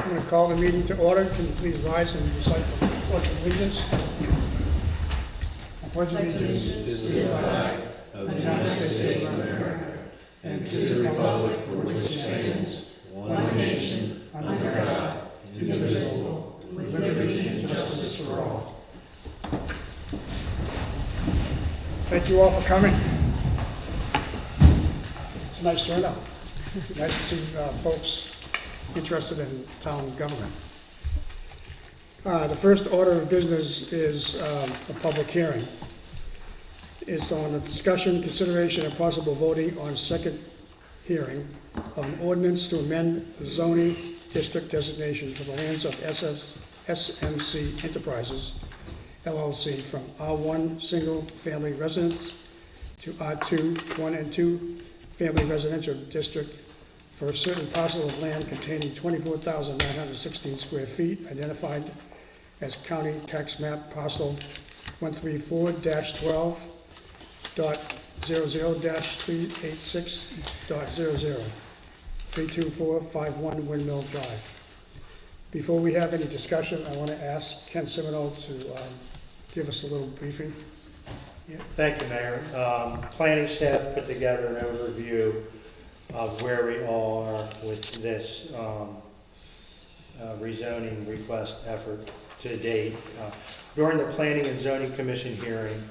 I'm going to call the meeting to order. Can you please rise and recite the Pledge of Allegiance? I pledge allegiance to the flag of the United States of America and to the republic for which it stands, one nation, under God, indivisible, with liberty and justice for all. Thank you all for coming. It's a nice turnout. It's nice to see folks interested in town government. The first order of business is a public hearing. It's on the discussion, consideration, and possible voting on second hearing of an ordinance to amend the zoning district designation for the lands of SMC Enterprises, LLC, from R1 single family residence to R2 1 and 2 family residential district for a certain parcel of land containing 24,916 square feet, identified as county tax map parcel 134-12.00-386.00, 32451 Windmill Drive. Before we have any discussion, I want to ask Ken Semino to give us a little briefing. Yeah. Thank you, Mayor. Planning staff put together an overview of where we are with this rezoning request effort to date. During the Planning and Zoning Commission hearing,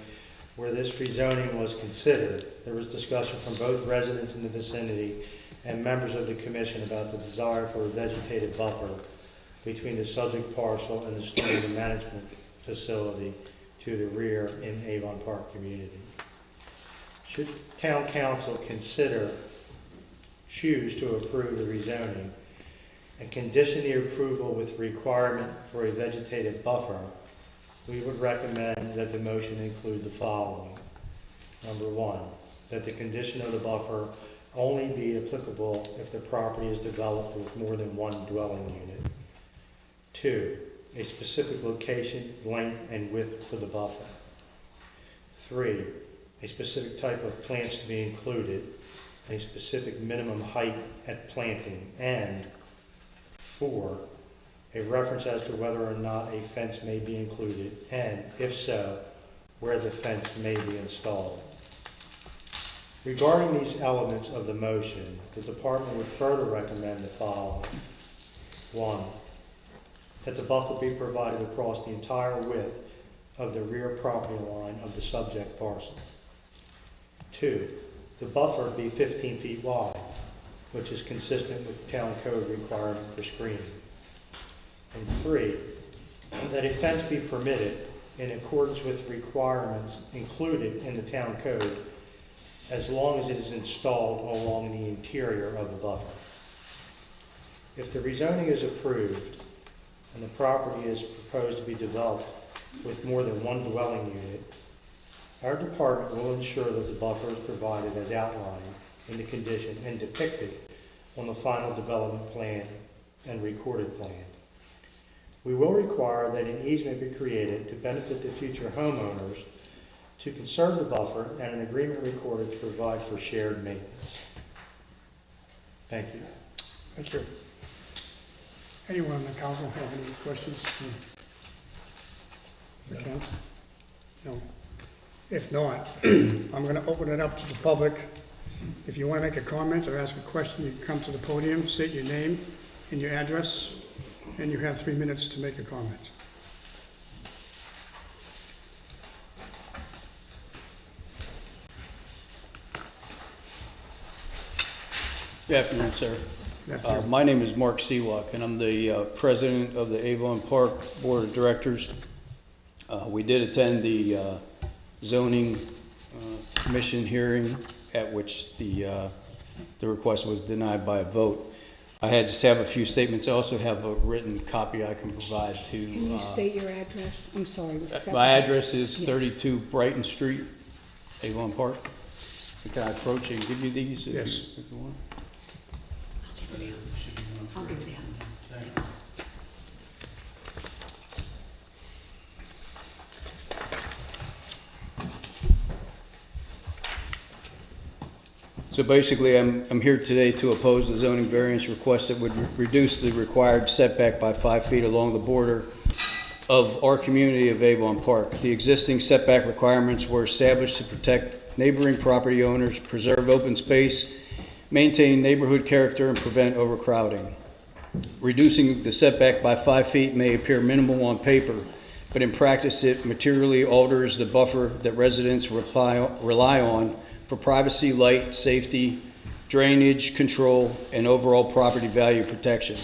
where this rezoning was considered, there was discussion from both residents in the vicinity and members of the commission about the desire for a vegetative buffer between the subject parcel and the stormwater management facility to the rear in Avon Park community. Should Town Council choose to approve the rezoning and condition the approval with requirement for a vegetative buffer, we would recommend that the motion include the following. Number one, that the condition of the buffer only be applicable if the property is developed with more than one dwelling unit. Two, a specific location, length, and width for the buffer. Three, a specific type of plants to be included, a specific minimum height at planting, and 4, a reference as to whether or not a fence may be included, and if so, where the fence may be installed. Regarding these elements of the motion, the department would further recommend the following. 1, that the buffer be provided across the entire width of the rear property line of the subject parcel. 2, the buffer be 15 feet wide, which is consistent with the town code requirement for screening. And 3, that a fence be permitted in accordance with requirements included in the town code as long as it is installed along the interior of the buffer. If the rezoning is approved and the property is proposed to be developed with more than one dwelling unit, our department will ensure that the buffer is provided as outlined in the condition and depicted on the final development plan and recorded plan. We will require that an easement be created to benefit the future homeowners to conserve the buffer and an agreement recorded to provide for shared maintenance. Thank you. Thank you. Anyone on the council have any questions? Okay. No. If not, I'm going to open it up to the public. If you want to make a comment or ask a question, you can come to the podium, state your name and your address, and you have 3 minutes to make a comment. Good afternoon, sir. Good afternoon. My name is Mark Seawalk, and I'm the president of the Avon Park Board of Directors. We did attend the zoning commission hearing at which the request was denied by a vote. I just have a few statements. I also have a written copy I can provide to. Can you state your address? I'm sorry. My address is 32 Brighton Street, Avon Park. Can I approach and give you these? Yes. If you want? I'll give it down. So basically, I'm here today to oppose the zoning variance request that would reduce the required setback by 5 feet along the border of our community of Avon Park. The existing setback requirements were established to protect neighboring property owners, preserve open space, maintain neighborhood character, and prevent overcrowding. Reducing the setback by 5 feet may appear minimal on paper, but in practice it materially alters the buffer that residents rely on for privacy, light, safety, drainage control, and overall property value protection.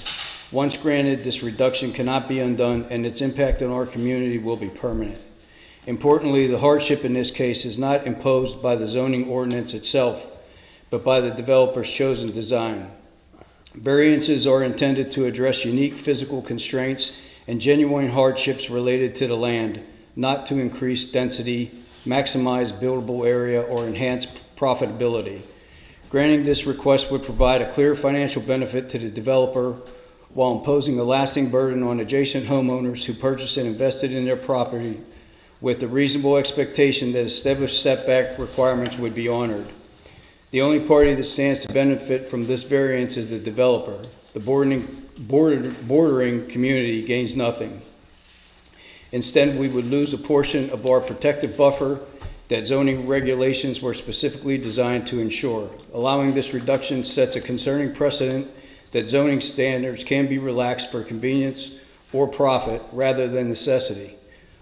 Once granted, this reduction cannot be undone, and its impact on our community will be permanent. Importantly, the hardship in this case is not imposed by the zoning ordinance itself, but by the developer's chosen design. Variances are intended to address unique physical constraints and genuine hardships related to the land, not to increase density, maximize buildable area, or enhance profitability. Granting this request would provide a clear financial benefit to the developer while imposing a lasting burden on adjacent homeowners who purchased and invested in their property with the reasonable expectation that established setback requirements would be honored. The only party that stands to benefit from this variance is the developer. The bordering community gains nothing. Instead, we would lose a portion of our protective buffer that zoning regulations were specifically designed to ensure. Allowing this reduction sets a concerning precedent that zoning standards can be relaxed for convenience or profit rather than necessity.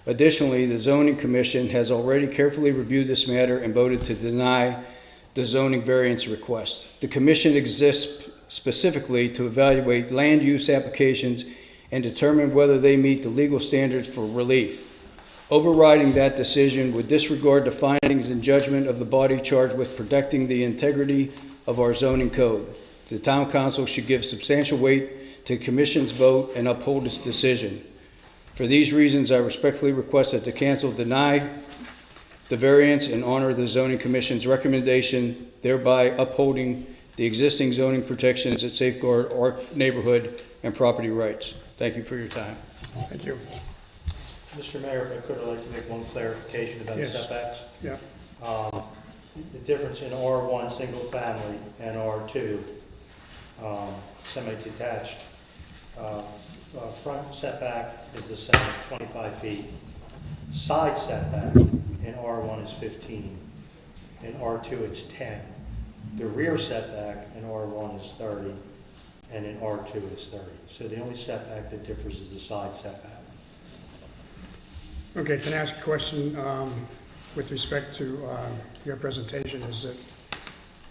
Additionally, the Zoning Commission has already carefully reviewed this matter and voted to deny the zoning variance request. The Commission exists specifically to evaluate land use applications and determine whether they meet the legal standards for relief. Overriding that decision would disregard the findings and judgment of the body charged with protecting the integrity of our zoning code. The Town Council should give substantial weight to the Commission's vote and uphold its decision. For these reasons, I respectfully request that the Council deny the variance and honor the Zoning Commission's recommendation, thereby upholding the existing zoning protections that safeguard our neighborhood and property rights. Thank you for your time. Thank you. Mr. Mayor, if I could, I'd like to make one clarification about Yes. setbacks. Yeah, The difference in R1 single family and R2 semi-detached, front setback is the same, 25 feet. Side setback in R1 is 15. In R2 it's 10. The rear setback in R1 is 30, and in R2 is 30. So the only setback that differs is the side setback. okay, can I ask a question with respect to your presentation? Is that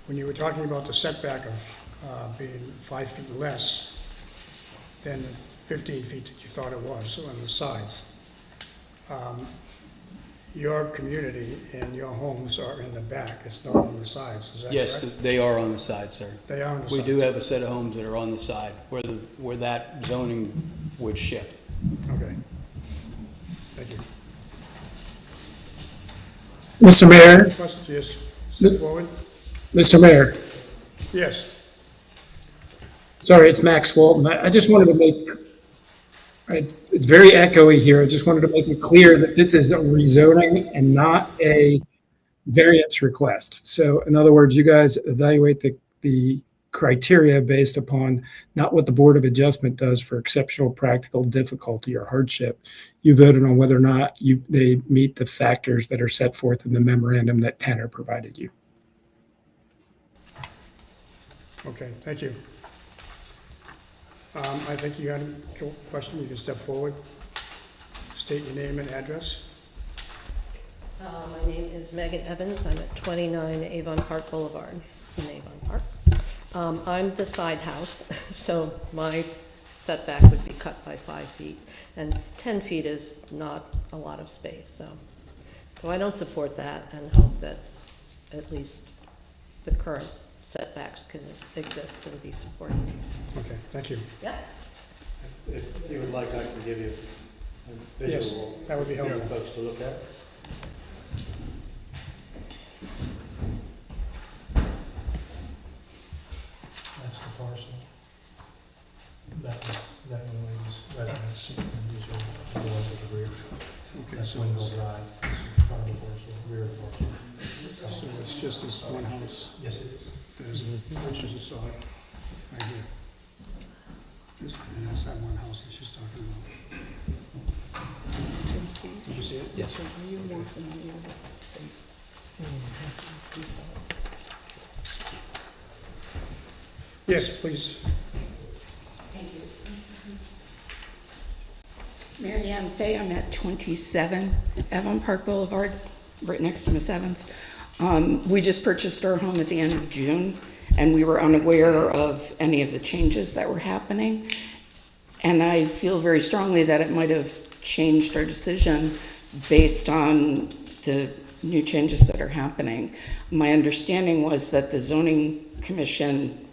when you were talking about the setback of being 5 feet less than the 15 feet that you thought it was on the sides, your community and your homes are in the back, it's not on the sides, is that Yes, correct? they are on the side, sir. They are on the We side? do have a set of homes that are on the side where that zoning would shift. Okay. Thank you. Mr. Mayor, Questions? Yes, step forward. Mr. Mayor, Yes, sorry, it's Max Walton. I just wanted to make, it's very echoey here. I just wanted to make it clear that this is a rezoning and not a variance request. So in other words, you guys evaluate the criteria based upon not what the Board of Adjustment does for exceptional practical difficulty or hardship. You voted on whether or not they meet the factors that are set forth in the memorandum that Tanner provided you. okay, thank you. I think you had a question, you can step forward. State your name and address. My name is Megan Evans. I'm at 29 Avon Park Boulevard in Avon Park. I'm the side house, so my setback would be cut by 5 feet, and 10 feet is not a lot of space, so I don't support that and hope that at least the current setbacks can exist and be supported. Okay, thank you. Yeah. If you would like, I can give you a Yes, visual that would be for helpful. folks to look at. That's the parcel. That young lady's residence, and these are the ones at the rear. Okay, That's so Windmill Drive. front of the parcel, rear of the parcel. So it's just this one house. Yes, it is. There's pictures you saw it right here. And that's that one house that she's talking about. Did you see it? Yes. Are you more familiar with Yes, please. Mary Ann Fay, I'm at 27 Avon Park Boulevard, right next to Miss Evans. We just purchased our home at the end of June, and we were unaware of any of the changes that were happening. And I feel very strongly that it might have changed our decision based on the new changes that are happening. My understanding was that the zoning commission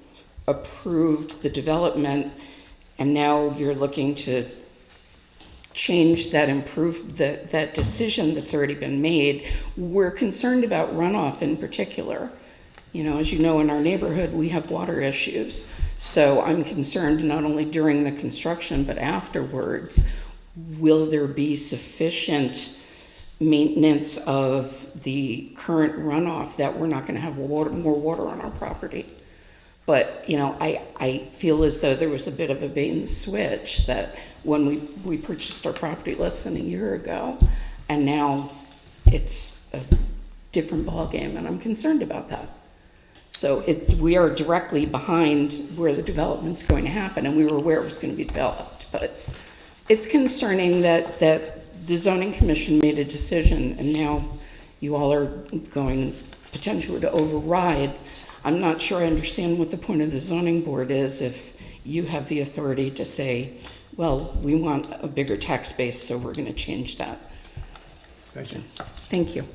approved the development, and now you're looking to change that, improve that decision that's already been made. We're concerned about runoff in particular. You know, as you know, in our neighborhood, we have water issues. So I'm concerned not only during the construction, but afterwards, will there be sufficient maintenance of the current runoff that we're not gonna have more water on our property? But, you know, I feel as though there was a bit of a bait and switch that when we purchased our property less than a year ago, and now it's a different ballgame, and I'm concerned about that. So we are directly behind where the development's going to happen, and we were aware it was going to be developed. But it's concerning that the zoning commission made a decision, and now you all are going potentially to override. I'm not sure I understand what the point of the zoning board is if you have the authority to say, well, we want a bigger tax base, so we're going to change that. Thank you. Thank you.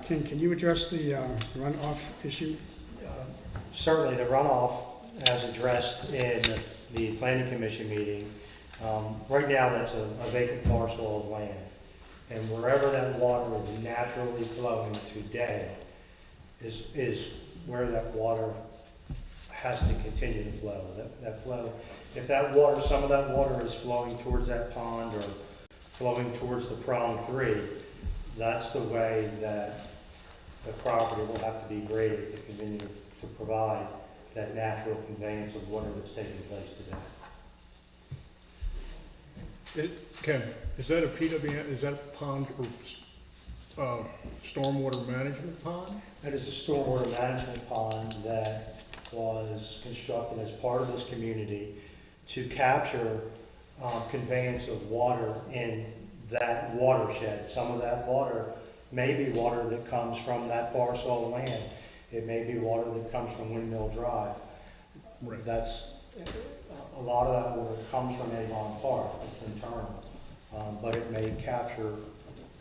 Ken, can you address the runoff issue? Certainly, the runoff, as addressed in the planning commission meeting, right now that's a vacant parcel of land. And wherever that water is naturally flowing today is where that water has to continue to flow. That flow, if that water, some of that water is flowing towards that pond or flowing towards the prong 3, that's the way that the property will have to be graded to continue to provide that natural conveyance of water that's taking place today. Ken, is that a PWN, is that a pond or stormwater management pond? That is a stormwater management pond that was constructed as part of this community to capture conveyance of water in that watershed. Some of that water may be water that comes from that parcel of land. It may be water that comes from Windmill Drive. Right. That's, a lot of that water comes from Avon Park, it's internal. But it may capture,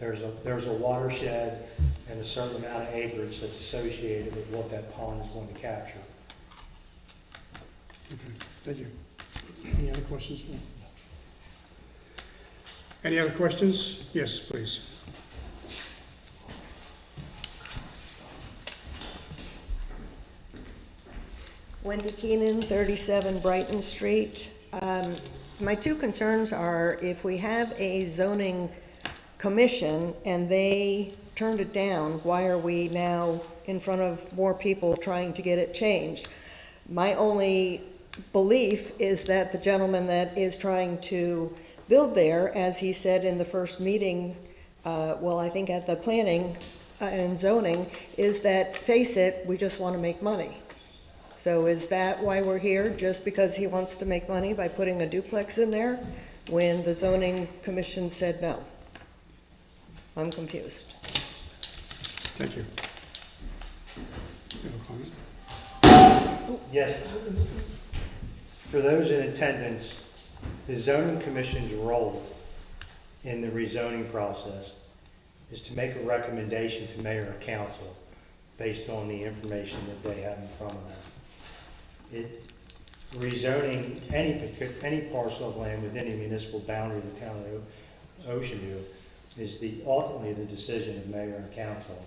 there's a watershed and a certain amount of acreage that's associated with what that pond is going to capture. Okay, thank you. Any other questions? Any other questions? Yes, please. Wendy Keenan, 37 Brighton Street. My two concerns are if we have a zoning commission and they turned it down, why are we now in front of more people trying to get it changed? My only belief is that the gentleman that is trying to build there, as he said in the first meeting, well, I think at the planning and zoning, is that, face it, we just want to make money. So is that why we're here, just because he wants to make money by putting a duplex in there, when the zoning commission said no? I'm confused. Thank you. You have a comment? Yes. For those in attendance, the zoning commission's role in the rezoning process is to make a recommendation to mayor and council based on the information that they have in front of them. Rezoning any parcel of land within a municipal boundary of the town of Ocean View is ultimately the decision of mayor and council.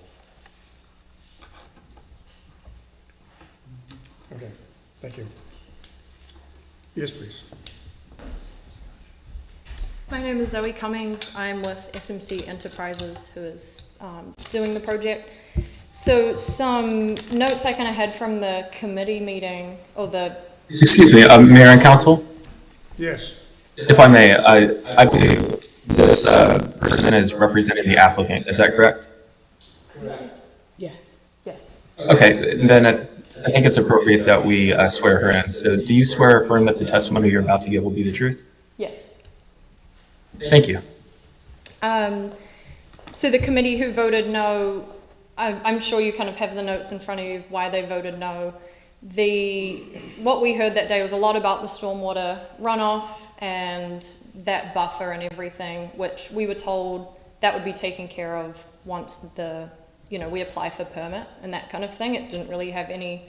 Okay, thank you. Yes, please. My name is Zoe Cummings. I'm with SMC Enterprises, who is doing the project. So some notes I kind of had from the committee meeting, or the... Excuse me, Mayor and Council, Yes. if I may, I believe this person is representing the applicant, is that correct? Yeah, yes. Okay, then I think it's appropriate that we swear her in. So do you swear or affirm that the testimony you're about to give will be the truth? Yes. Thank you. So the committee who voted no, I'm sure you kind of have the notes in front of you why they voted no. What we heard that day was a lot about the stormwater runoff and that buffer and everything, which we were told that would be taken care of once we apply for permit and that kind of thing. It didn't really have any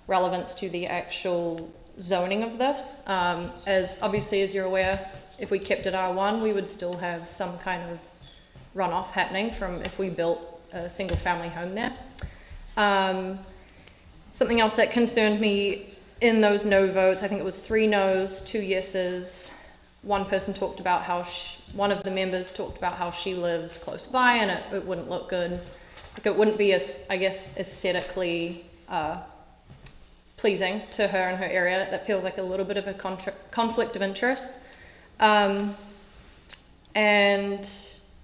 relevance to the actual zoning of this. As you're aware, if we kept it R1, we would still have some kind of runoff happening from if we built a single family home there. Something else that concerned me in those no votes, I think it was 3 no's, 2 yeses. One person talked about how one of the members talked about how she lives close by and it wouldn't look good. Like it wouldn't be, aesthetically pleasing to her and her area. That feels like a little bit of a conflict of interest. And,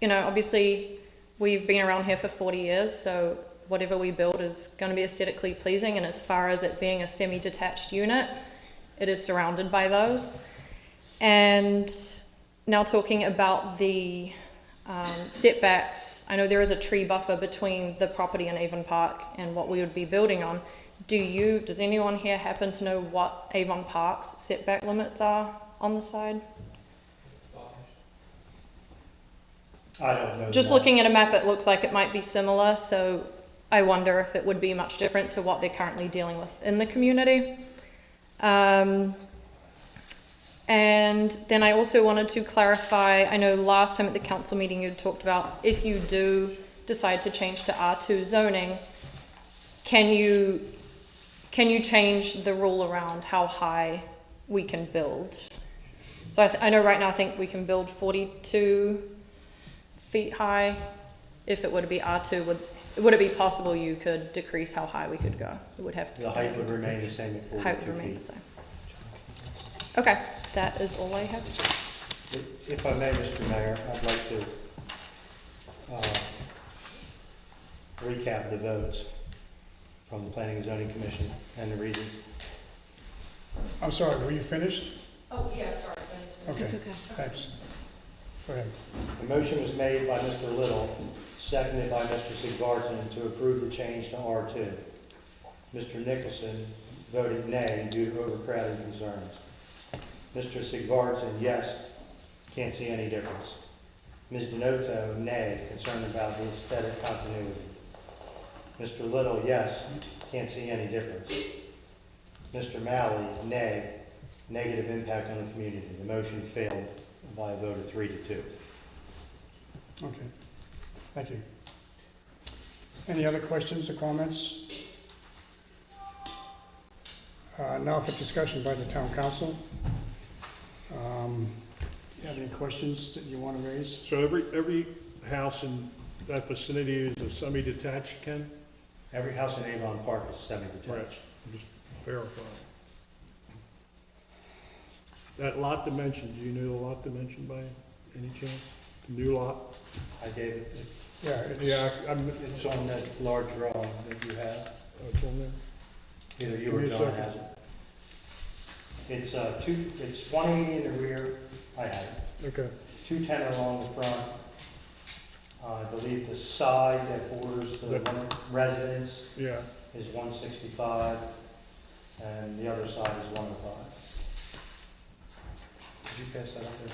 obviously we've been around here for 40 years, so whatever we build is going to be aesthetically pleasing. And as far as it being a semi-detached unit, it is surrounded by those. And now talking about the setbacks, I know there is a tree buffer between the property in Avon Park and what we would be building on. Does anyone here happen to know what Avon Park's setback limits are on the side? I don't know. Just looking at a map, it looks like it might be similar, so I wonder if it would be much different to what they're currently dealing with in the community. And then I also wanted to clarify, I know last time at the council meeting you talked about if you do decide to change to R2 zoning, can you change the rule around how high we can build? So I know right now I think we can build 42 feet high. If it were to be R2, would it be possible you could decrease how high we could go? It would have to The stay. height would remain the same at 42 Height would remain the feet. same. Okay, that is all I have. If I may, Mr. Mayor, I'd like to recap the votes from the Planning and Zoning Commission and the reasons. I'm sorry, were you finished? Oh, yeah, sorry. Okay, thanks. Go ahead. The motion was made by Mr. Little, seconded by Mr. Sigvarsson to approve the change to R2. Mr. Nicholson voted nay due to overcrowding concerns. Mr. Sigvarsson, yes, can't see any difference. Ms. Denoto, nay, concerned about the aesthetic continuity. Mr. Little, yes, can't see any difference. Mr. Malley, nay, negative impact on the community. The motion failed by a vote of 3-2. Okay, thank you. Any other questions or comments? Now for discussion by the town council. You have any questions that you want to raise? So every house in that vicinity is a semi-detached, Ken? Every house in Avon Park is semi-detached. Right. Just verifying. That lot dimension, do you know the lot dimension by any chance? The new lot? I gave it, Yeah, it's, Yeah, it's on that large drawing that you have. Oh, it's on there? Either you Give or me a John second. has it. It's 180 in the rear, I have it. Okay. 210 along the front. I believe the side that borders the residence Yeah. is 165, and the other side is 105. Did you pass that up there?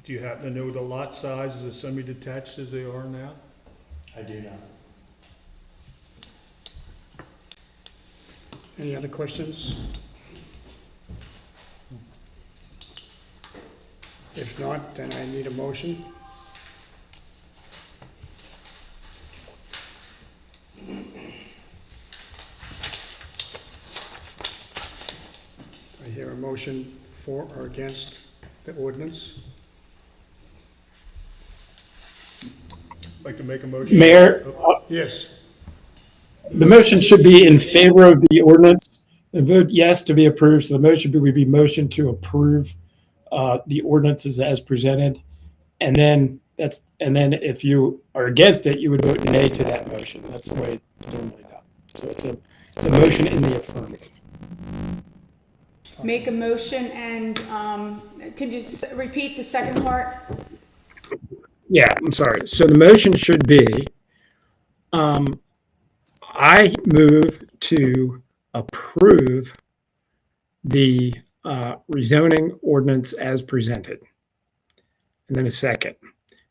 Do you happen to know the lot size is as semi-detached as they are now? I do not. any other questions? If not, then I need a motion. motion for or against the ordinance? Like to make a motion? Mayor, Yes. the motion should be in favor of the ordinance. The vote yes to be approved, so the motion would be motion to approve the ordinances as presented. And then if you are against it, you would vote nay to that motion. That's the way it's normally done. So it's a motion in the affirmative. Make a motion and, could you repeat the second part? Yeah, I'm sorry. So the motion should be, I move to approve the rezoning ordinance as presented. And then a second.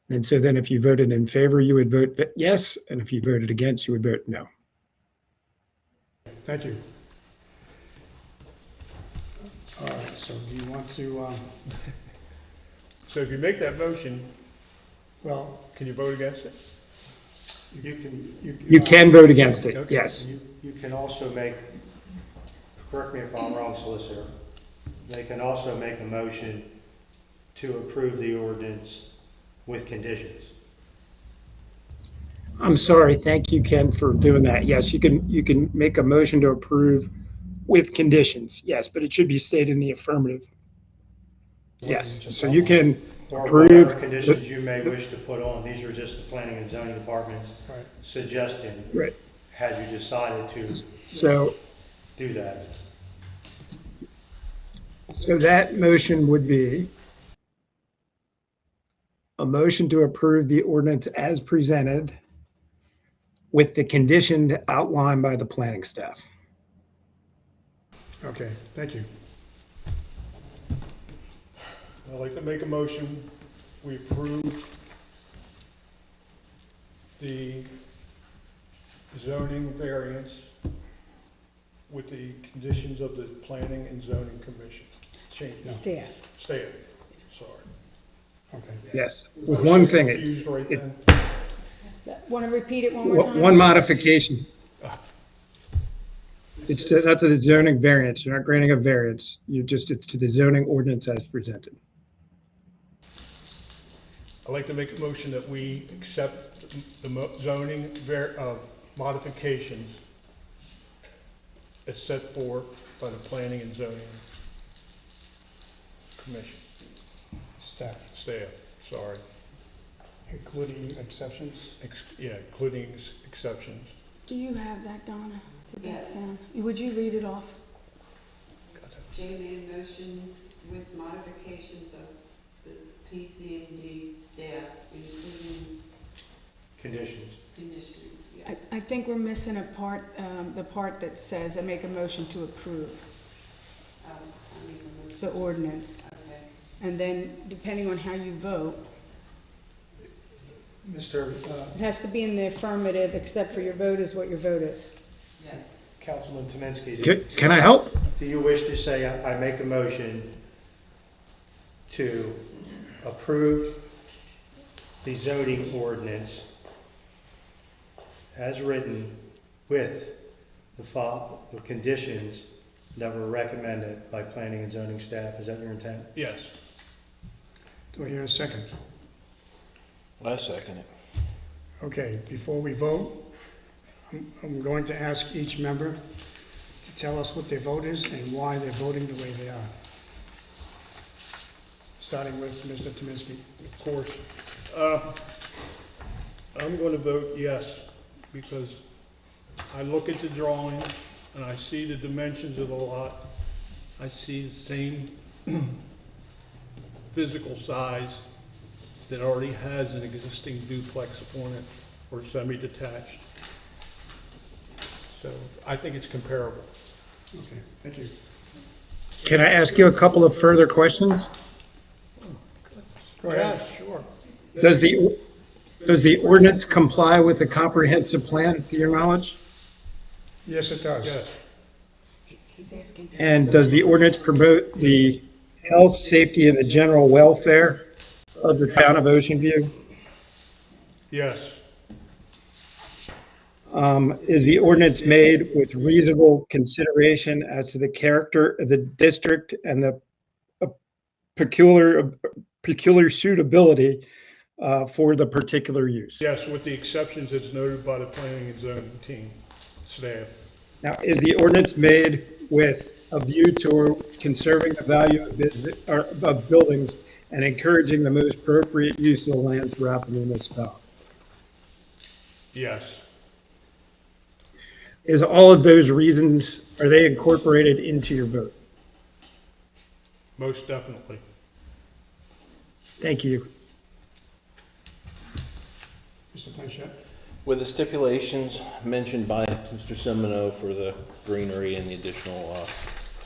And so then if you voted in favor, you would vote yes, and if you voted against, you would vote no. Thank you. All right, so do you want to, So if you make that motion, well, can you vote against it? You can. You can vote against it, Okay. yes. You can also make, correct me if I'm wrong, solicitor, they can also make a motion to approve the ordinance with conditions. I'm sorry, thank you, Ken, for doing that. Yes, you can make a motion to approve with conditions, yes, but it should be stated in the affirmative. Yes, so you can Or approve. whatever conditions you may wish to put on. These are just the planning and zoning department's Right. suggestion, Right, had you decided to so do that. that motion would be a motion to approve the ordinance as presented with the condition outlined by the planning staff. okay, thank you. I'd like to make a motion, we approve the zoning variance with the conditions of the Planning and Zoning Commission. Change, Staff. staff, sorry. Okay. Yes, with one thing, Confused right it- then? Want to repeat it one more time? one modification. It's not to the zoning variance, you're not granting a variance, it's to the zoning ordinance as presented. I'd like to make a motion that we accept the zoning modifications as set forth by the Planning and Zoning Commission, Staff, sorry. including exceptions? Yeah, including exceptions. Do you have that, Donna? Did that sound? Would you read it off? Jay made a motion with modifications of the PC&D staff, including Conditions. conditions. Yeah. I think we're missing a part, the part that says, I make a motion to approve I make a motion. the ordinance. Okay. And then, depending on how you vote, Mr. it has to be in the affirmative, except for your vote is what your vote is. Yes. Councilman Tominski, Can I help? do you wish to say, I make a motion to approve the zoning ordinance as written with the conditions that were recommended by planning and zoning staff? Is that your intent? Yes. Do I hear a second? I second it. Okay, before we vote, I'm going to ask each member to tell us what their vote is and why they're voting the way they are. Starting with Mr. Tominski. Of course. I'm going to vote yes, because I look at the drawing and I see the dimensions of the lot. I see the same physical size that already has an existing duplex on it or semi-detached. So I think it's comparable. Okay, thank you. Can I ask you a couple of further questions? Go ahead. Yeah, sure. Does the ordinance comply with the comprehensive plan, to your knowledge? Yes, it does. Yes. He's asking. And does the ordinance promote the health, safety, and the general welfare of the town of Ocean View? Yes. Is the ordinance made with reasonable consideration as to the character of the district and the peculiar suitability for the particular use? Yes, with the exceptions as noted by the planning and zoning team, staff. Now, is the ordinance made with a view to conserving the value of buildings and encouraging the most appropriate use of the land throughout the municipality? Yes, Is all of those reasons, are they incorporated into your vote? most definitely. Thank you. Mr. Blanchett? With the stipulations mentioned by Mr. Semino for the greenery and the additional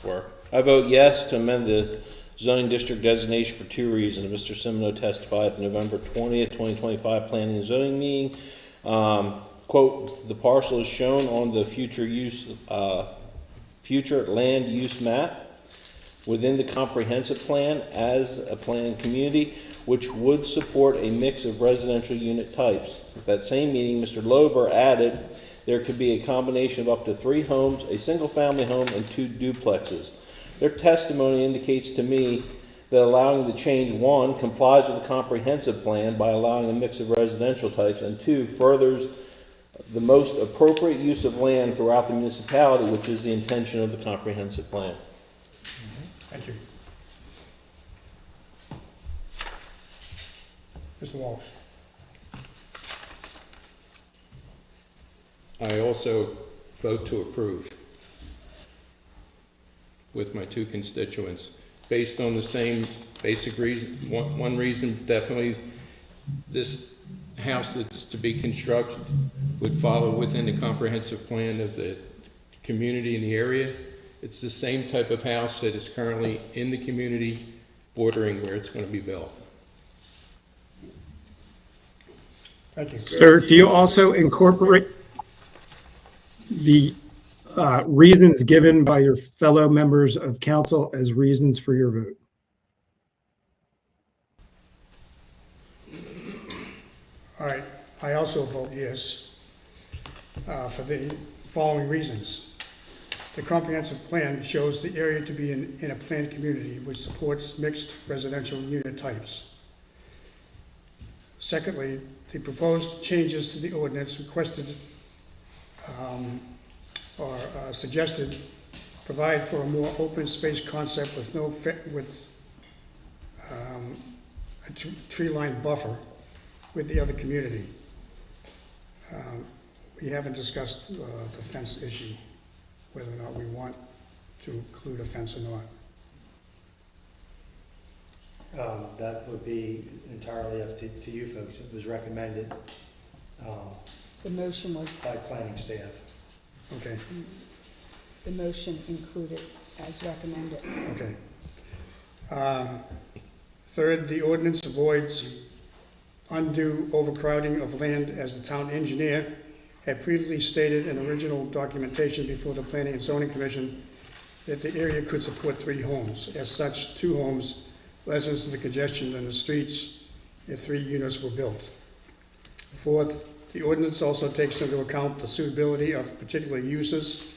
work, I vote yes to amend the zoning district designation for 2 reasons. Mr. Semino testified at the November 20th, 2025 planning and zoning meeting. Quote, the parcel is shown on the future land use map within the comprehensive plan as a planned community, which would support a mix of residential unit types. At that same meeting, Mr. Lober added there could be a combination of up to 3 homes, a single-family home, and 2 duplexes. Their testimony indicates to me that allowing the change, 1, complies with the comprehensive plan by allowing a mix of residential types, and 2, furthers the most appropriate use of land throughout the municipality, which is the intention of the comprehensive plan. Thank you. Mr. Walsh? I also vote to approve with my 2 constituents, based on the same basic reason. One reason, definitely, this house that's to be constructed would follow within the comprehensive plan of the community in the area. It's the same type of house that is currently in the community bordering where it's going to be built. Thank you. Sir, do you also incorporate the reasons given by your fellow members of council as reasons for your vote? All right, I also vote yes for the following reasons. The comprehensive plan shows the area to be in a planned community which supports mixed residential unit types. Secondly, the proposed changes to the ordinance requested or suggested provide for a more open space concept with a tree line buffer with the other community. We haven't discussed the fence issue, whether or not we want to include a fence or not. That would be entirely up to you folks. It was recommended The motion was, by planning staff. Okay, the motion included as recommended. okay. Third, the ordinance avoids undue overcrowding of land, as the town engineer had previously stated in original documentation before the Planning and Zoning Commission that the area could support 3 homes. As such, 2 homes lessens the congestion in the streets if 3 units were built. Fourth, the ordinance also takes into account the suitability of particular uses,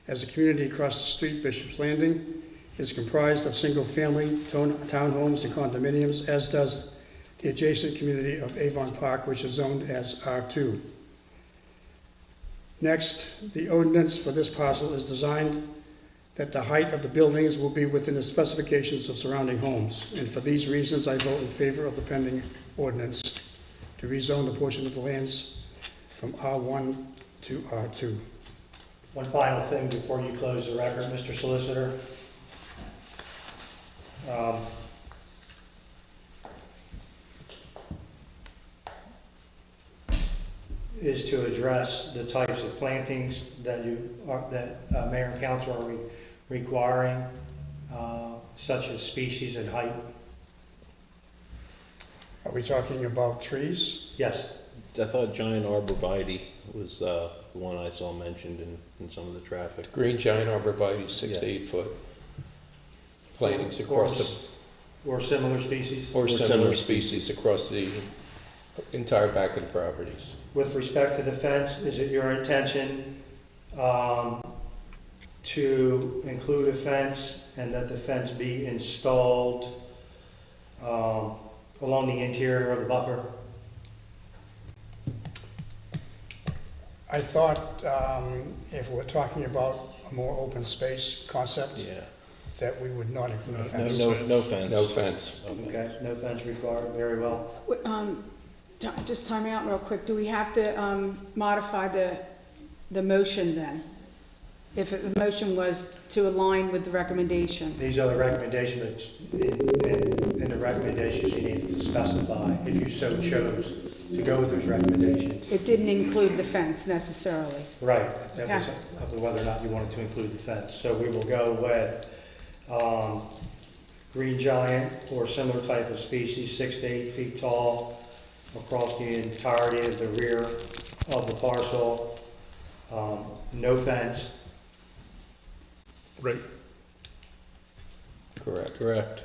as the community across the street, Bishop's Landing, is comprised of single-family townhomes and condominiums, as does the adjacent community of Avon Park, which is zoned as R2. Next, the ordinance for this parcel is designed that the height of the buildings will be within the specifications of surrounding homes. And for these reasons, I vote in favor of the pending ordinance to rezone the portion of the lands from R1 to R2. One final thing before you close the record, Mr. Solicitor. Is to address the types of plantings that Mayor and Council are requiring, such as species and height. Are we talking about trees? Yes. I thought giant arborvitae was the one I saw mentioned in some of the traffic. Green giant arborvitae, 6 to 8 foot plantings across the, or similar species. or similar species across the Entire back of the properties. With respect to the fence, is it your intention to include a fence and that the fence be installed along the interior of the buffer? I thought if we're talking about a more open space concept, Yeah. that we would not include a No, fence. no fence. No fence. Okay, no fence required, very well. Just time out real quick. Do we have to modify the motion then? If the motion was to align with the recommendations? These are the recommendations, in the recommendations you need to specify, if you so chose to go with those recommendations. It didn't include the fence necessarily. Right, that was Okay. up to whether or not you wanted to include the fence. So we will go with green giant or similar type of species, 6 to 8 feet tall, across the entirety of the rear of the parcel. No fence. Right. Correct. Correct.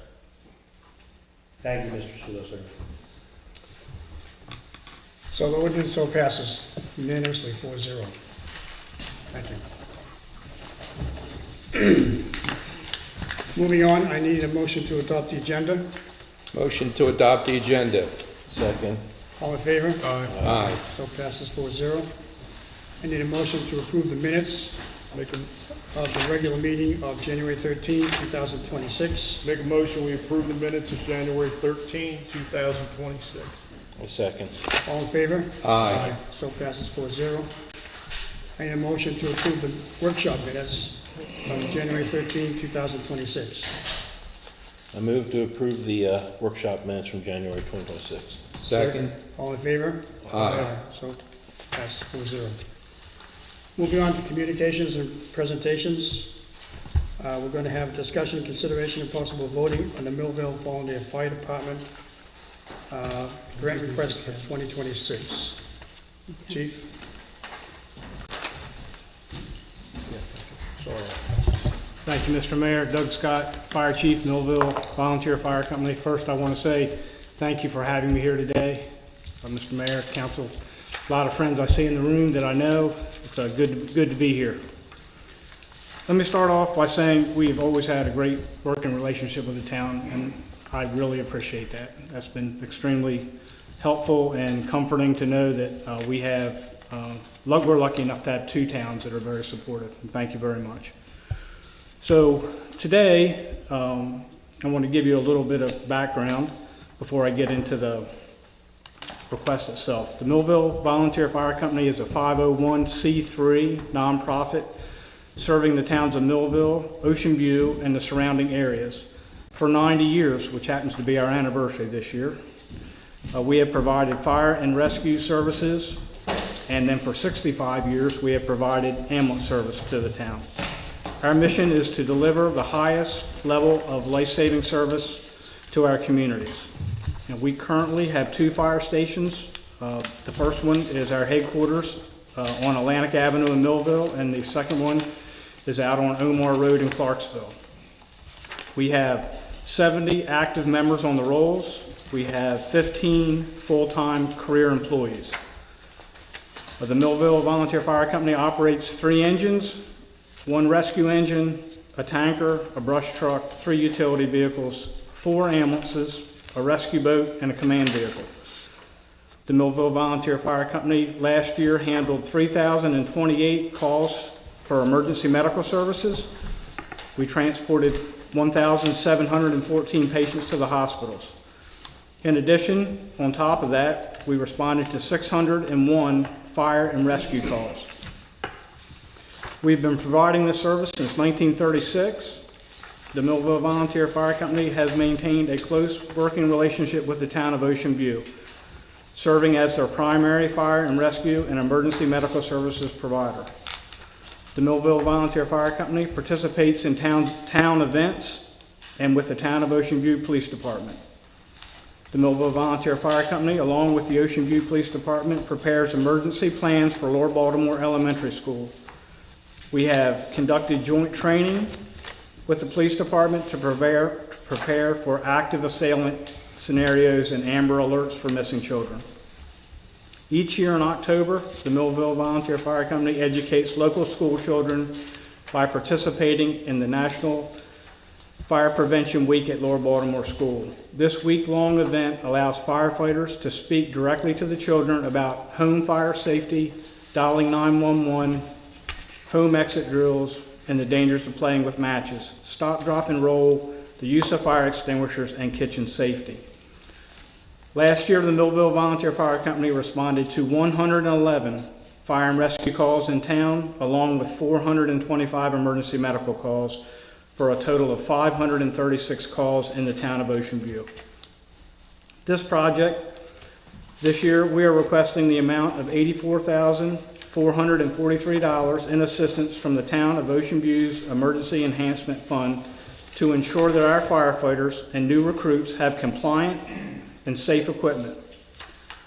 Thank you, Mr. Solicitor. So the ordinance so passes unanimously 4-0. Thank you. Moving on, I need a motion to adopt the agenda. Motion to adopt the agenda. Second. All in favor? Aye. So passes 4-0. I need a motion to approve the minutes of the regular meeting of January 13, 2026. Make a motion, we approve the minutes of January 13, 2026. A second. All in favor? Aye. So passes 4-0. I need a motion to approve the workshop minutes of January 13, 2026. I move to approve the workshop minutes from January 2026. Second. All in favor? Aye. So passes 4-0. Moving on to communications and presentations. We're going to have discussion, consideration, and possible voting on the Millville Volunteer Fire Department grant request for 2026. Chief? Sorry. Thank you, Mr. Mayor. Doug Scott, Fire Chief, Millville Volunteer Fire Company. First, I want to say thank you for having me here today. Mr. Mayor, Council, a lot of friends I see in the room that I know. It's good to be here. Let me start off by saying we've always had a great working relationship with the town, and I really appreciate that. That's been extremely helpful and comforting to know that we have, we're lucky enough to have two towns that are very supportive, and thank you very much. So today, I want to give you a little bit of background before I get into the request itself. The Millville Volunteer Fire Company is a 501c3 nonprofit serving the towns of Millville, Ocean View, and the surrounding areas for 90 years, which happens to be our anniversary this year. We have provided fire and rescue services, and then for 65 years, we have provided ambulance service to the town. Our mission is to deliver the highest level of life-saving service to our communities. And we currently have 2 fire stations. The first one is our headquarters on Atlantic Avenue in Millville, and the second one is out on Omar Road in Clarksville. We have 70 active members on the rolls. We have 15 full-time career employees. The Millville Volunteer Fire Company operates 3 engines, 1 rescue engine, a tanker, a brush truck, 3 utility vehicles, 4 ambulances, a rescue boat, and a command vehicle. The Millville Volunteer Fire Company last year handled 3,028 calls for emergency medical services. We transported 1,714 patients to the hospitals. In addition, on top of that, we responded to 601 fire and rescue calls. We've been providing this service since 1936. The Millville Volunteer Fire Company has maintained a close working relationship with the town of Ocean View, serving as their primary fire and rescue and emergency medical services provider. The Millville Volunteer Fire Company participates in town events and with the town of Ocean View Police Department. The Millville Volunteer Fire Company, along with the Ocean View Police Department, prepares emergency plans for Lower Baltimore Elementary School. We have conducted joint training with the police department to prepare for active assailant scenarios and Amber Alerts for missing children. Each year in October, the Millville Volunteer Fire Company educates local school children by participating in the National Fire Prevention Week at Lower Baltimore School. This week-long event allows firefighters to speak directly to the children about home fire safety, dialing 911, home exit drills, and the dangers of playing with matches, stop, drop, and roll, the use of fire extinguishers, and kitchen safety. Last year, the Millville Volunteer Fire Company responded to 111 fire and rescue calls in town, along with 425 emergency medical calls, for a total of 536 calls in the town of Ocean View. This year, we are requesting the amount of $84,443 in assistance from the town of Ocean View's Emergency Enhancement Fund to ensure that our firefighters and new recruits have compliant and safe equipment.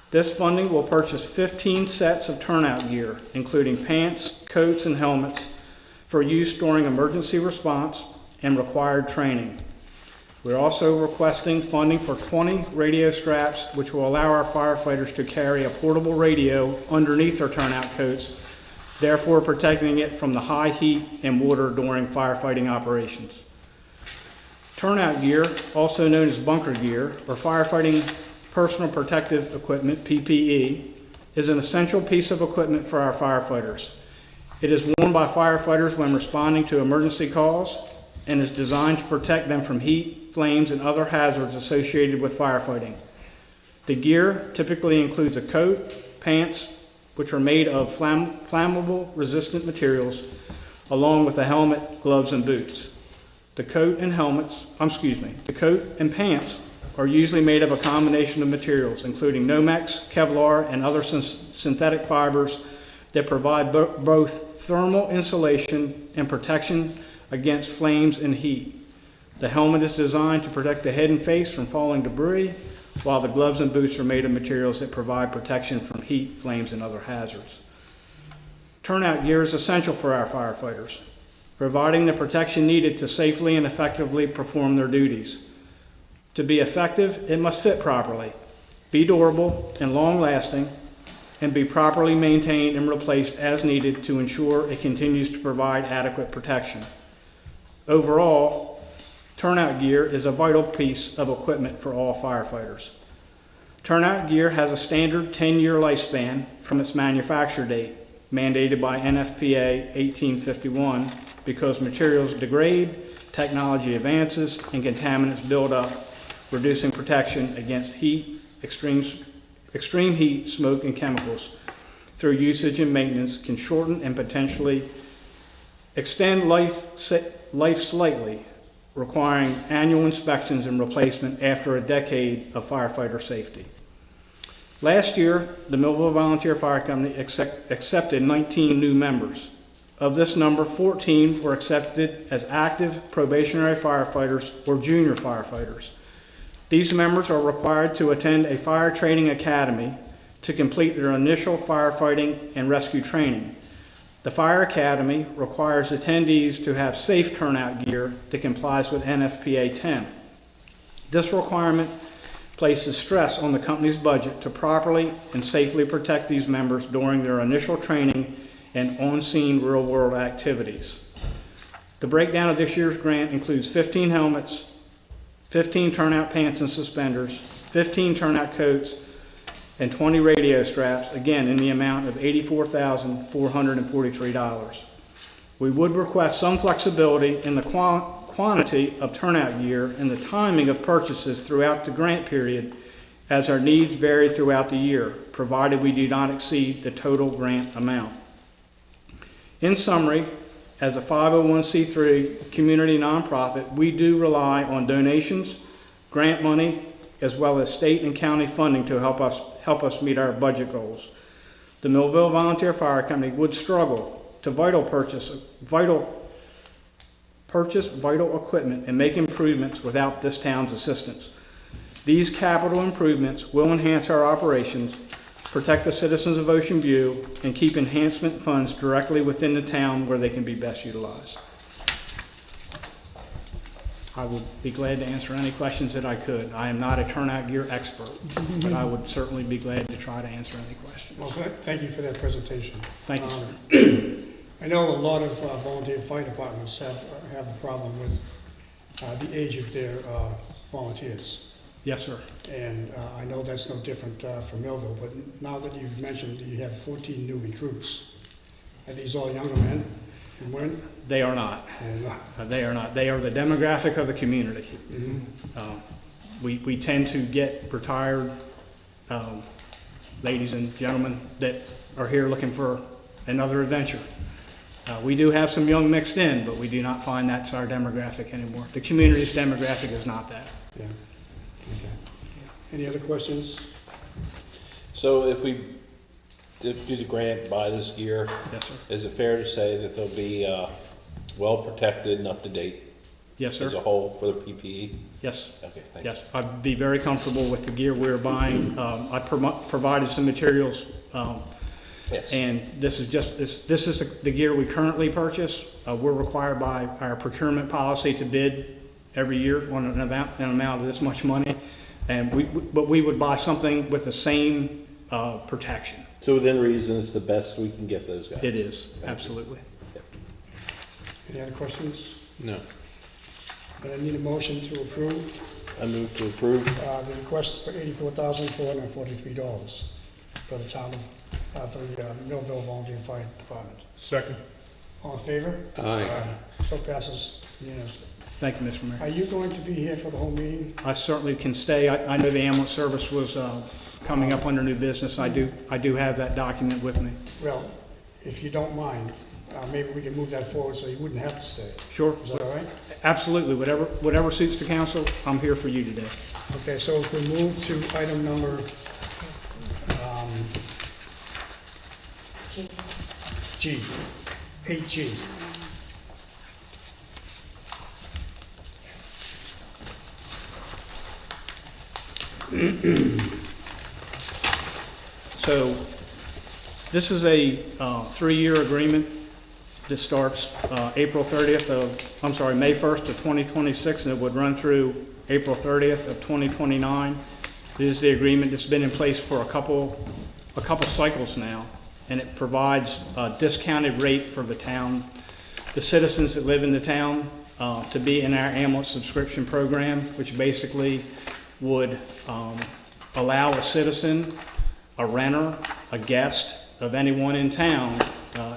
This funding will purchase 15 sets of turnout gear, including pants, coats, and helmets for use during emergency response and required training. We're also requesting funding for 20 radio straps, which will allow our firefighters to carry a portable radio underneath their turnout coats, therefore protecting it from the high heat and water during firefighting operations. Turnout gear, also known as bunker gear, or firefighting personal protective equipment, PPE, is an essential piece of equipment for our firefighters. It is worn by firefighters when responding to emergency calls and is designed to protect them from heat, flames, and other hazards associated with firefighting. The gear typically includes a coat, pants, which are made of flammable resistant materials, along with a helmet, gloves, and boots. The coat and pants are usually made of a combination of materials, including Nomex, Kevlar, and other synthetic fibers that provide both thermal insulation and protection against flames and heat. The helmet is designed to protect the head and face from falling debris, while the gloves and boots are made of materials that provide protection from heat, flames, and other hazards. Turnout gear is essential for our firefighters, providing the protection needed to safely and effectively perform their duties. To be effective, it must fit properly, be durable and long-lasting, and be properly maintained and replaced as needed to ensure it continues to provide adequate protection. Overall, turnout gear is a vital piece of equipment for all firefighters. Turnout gear has a standard 10-year lifespan from its manufacture date, mandated by NFPA 1851, because materials degrade, technology advances, and contaminants build up, reducing protection against heat, extreme heat, smoke, and chemicals through usage and maintenance can shorten and potentially extend life slightly, requiring annual inspections and replacement after a decade of firefighter safety. Last year, the Millville Volunteer Fire Company accepted 19 new members. Of this number, 14 were accepted as active probationary firefighters or junior firefighters. These members are required to attend a fire training academy to complete their initial firefighting and rescue training. The Fire Academy requires attendees to have safe turnout gear that complies with NFPA 10. This requirement places stress on the company's budget to properly and safely protect these members during their initial training and on-scene real-world activities. The breakdown of this year's grant includes 15 helmets, 15 turnout pants and suspenders, 15 turnout coats, and 20 radio straps, again in the amount of $84,443. We would request some flexibility in the quantity of turnout gear and the timing of purchases throughout the grant period, as our needs vary throughout the year, provided we do not exceed the total grant amount. In summary, as a 501c3 community nonprofit, we do rely on donations, grant money, as well as state and county funding to help us meet our budget goals. The Millville Volunteer Fire Company would struggle to purchase vital equipment and make improvements without this town's assistance. These capital improvements will enhance our operations, protect the citizens of Ocean View, and keep enhancement funds directly within the town where they can be best utilized. I would be glad to answer any questions that I could. I am not a turnout gear expert, but I would certainly be glad to try to answer any questions. Well, thank you for that presentation. Thank you, sir. I know a lot of volunteer fire departments have a problem with the age of their volunteers. Yes, sir. And I know that's no different for Millville, but now that you've mentioned you have 14 new recruits, are these all younger men and women? They are not. They are not. They are the demographic of the community. We tend to get retired ladies and gentlemen that are here looking for another adventure. We do have some young mixed in, but we do not find that's our demographic anymore. The community's demographic is not that. Yeah. Okay. Any other questions? So if we do the grant, buy this gear, Yes, sir. is it fair to say that they'll be well protected and up to date? Yes, sir. As a whole for the PPE? Yes. Okay, thank you. Yes, I'd be very comfortable with the gear we're buying. I provided some materials, Yes. and this is the gear we currently purchase. We're required by our procurement policy to bid every year on an amount of this much money, and but we would buy something with the same protection. So within reason, it's the best we can get those guys? It is, absolutely. Any other questions? No. I need a motion to approve I move to approve. the request for $84,443 for the town of, for the Millville Volunteer Fire Department. Second. All in favor? Aye. So passes unanimously. Thank you, Mr. Mayor. Are you going to be here for the whole meeting? I certainly can stay. I know the ambulance service was coming up under new business. I do have that document with me. Well, if you don't mind, maybe we can move that forward so you wouldn't have to stay. Sure. Is that all right? Absolutely. Whatever suits the council, I'm here for you today. Okay, so if we move to item number G, 8G. So this is a 3-year agreement that starts May 1st of 2026, and it would run through April 30th of 2029. This is the agreement that's been in place for a couple cycles now, and it provides a discounted rate for the town, the citizens that live in the town, to be in our ambulance subscription program, which basically would allow a citizen, a renter, a guest of anyone in town,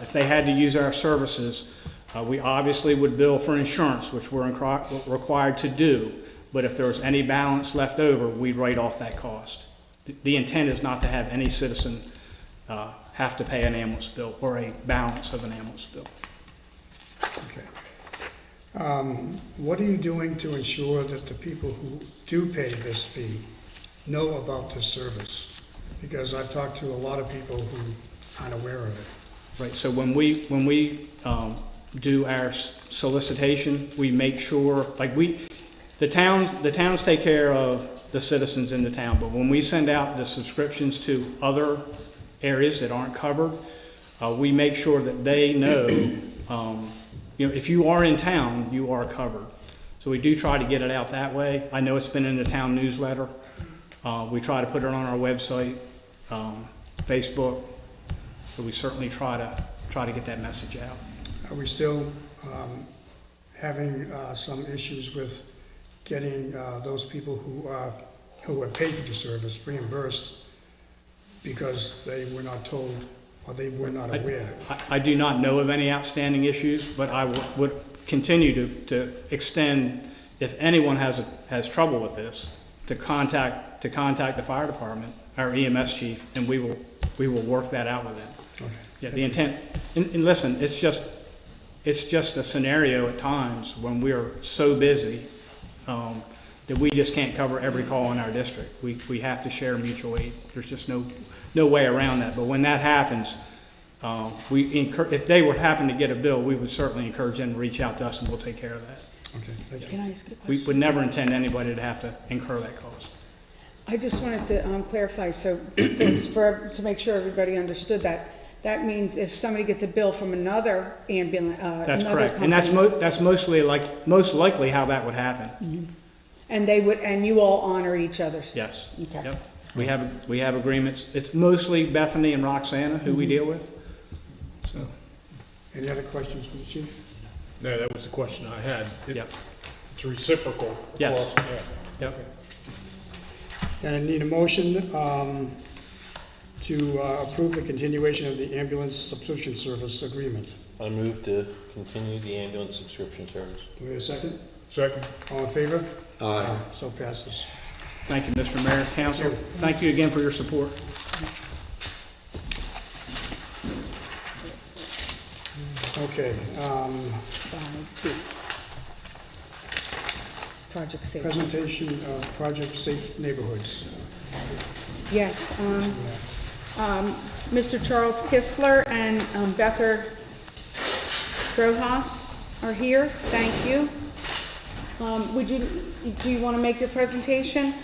if they had to use our services, we obviously would bill for insurance, which we're required to do, but if there was any balance left over, we'd write off that cost. The intent is not to have any citizen have to pay an ambulance bill or a balance of an ambulance bill. Okay. What are you doing to ensure that the people who do pay this fee know about this service? Because I've talked to a lot of people who aren't aware of it. Right, so when we do our solicitation, we make sure, like the towns take care of the citizens in the town, but when we send out the subscriptions to other areas that aren't covered, we make sure that they know, if you are in town, you are covered. So we do try to get it out that way. I know it's been in the town newsletter. We try to put it on our website, Facebook. So we certainly try to get that message out. Are we still having some issues with getting those people who have paid for the service reimbursed because they were not told or they were not aware? I do not know of any outstanding issues, but I would continue to extend, if anyone has trouble with this, to contact the fire department, our EMS chief, and we will work that out with them. Okay. Yeah, the intent, and listen, it's just a scenario at times when we are so busy that we just can't cover every call in our district. We have to share mutual aid. There's just no way around that. But when that happens, if they would happen to get a bill, we would certainly encourage them to reach out to us, and we'll take care of that. Okay, thank you. Can I ask a question? We would never intend anybody to have to incur that cost. I just wanted to clarify, so to make sure everybody understood that, that means if somebody gets a bill from another ambulance, That's another correct. And company. that's most likely how that would happen. And they would, and you all honor each other's? Yes. Okay. Yep. We have agreements. It's mostly Bethany and Roxana who we deal with. So, Any other questions for the chief? No, that was the question I had. yep. It's reciprocal. Yes. across, yeah. Yep. And I need a motion to approve the continuation of the ambulance subscription service agreement. I move to continue the ambulance subscription service. Do we have a second? Second. All in favor? Aye. So passes. Thank you, Mr. Mayor, Council. Thank you again for your support. Okay, Project Safe. presentation of Project Safe Neighborhoods. Yes, Mr. Charles Kistler and Bether Rojas are here. Thank you. Do you want to make your presentation?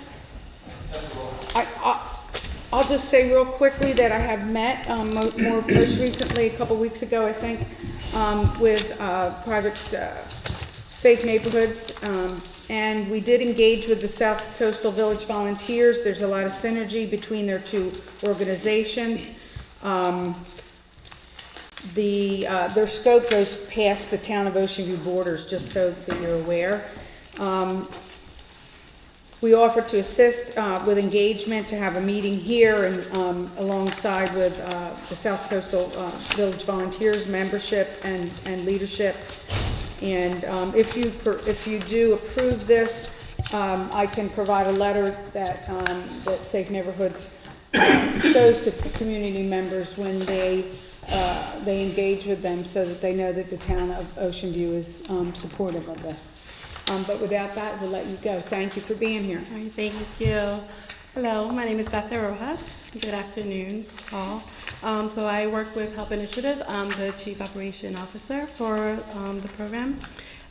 I'll just say real quickly that I have met most recently, a couple weeks ago, I think, with Project Safe Neighborhoods, and we did engage with the South Coastal Village Volunteers. There's a lot of synergy between their two organizations. Their scope goes past the town of Ocean View borders, just so that you're aware. We offered to assist with engagement, to have a meeting here and alongside with the South Coastal Village Volunteers membership and leadership. And if you do approve this, I can provide a letter that Safe Neighborhoods shows to community members when they engage with them, so that they know that the town of Ocean View is supportive of this. But without that, we'll let you go. Thank you for being here. All right, thank you. Hello, my name is Betha Rojas. Good afternoon, all. So I work with Help Initiative. I'm the Chief Operation Officer for the program.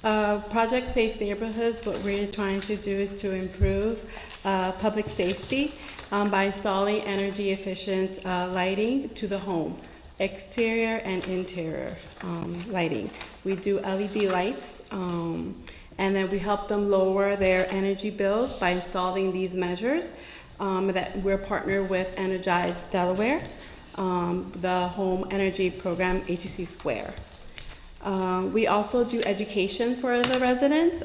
Project Safe Neighborhoods, what we're trying to do is to improve public safety by installing energy efficient lighting to the home, exterior and interior lighting. We do LED lights, and then we help them lower their energy bills by installing these measures that we're partnered with Energize Delaware, the home energy program HEC Square. We also do education for the residents.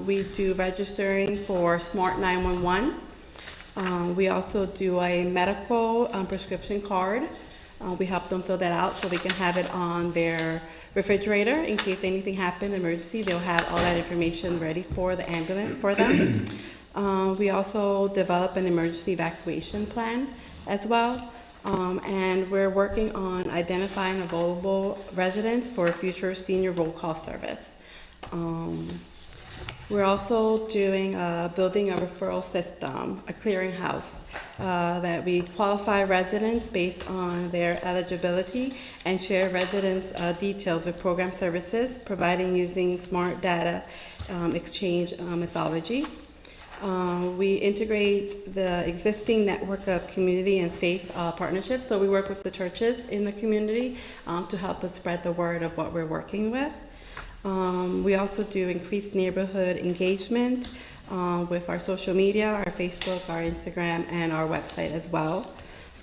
We do registering for Smart 911. We also do a medical prescription card. We help them fill that out so they can have it on their refrigerator in case anything happened, emergency. They'll have all that information ready for the ambulance for them. We also develop an emergency evacuation plan as well. And we're working on identifying vulnerable residents for future senior roll call service. We're also doing building a referral system, a clearinghouse, that we qualify residents based on their eligibility and share residents' details with program services, providing using smart data exchange methodology. We integrate the existing network of community and faith partnerships. So we work with the churches in the community to help us spread the word of what we're working with. We also do increased neighborhood engagement with our social media, our Facebook, our Instagram, and our website as well.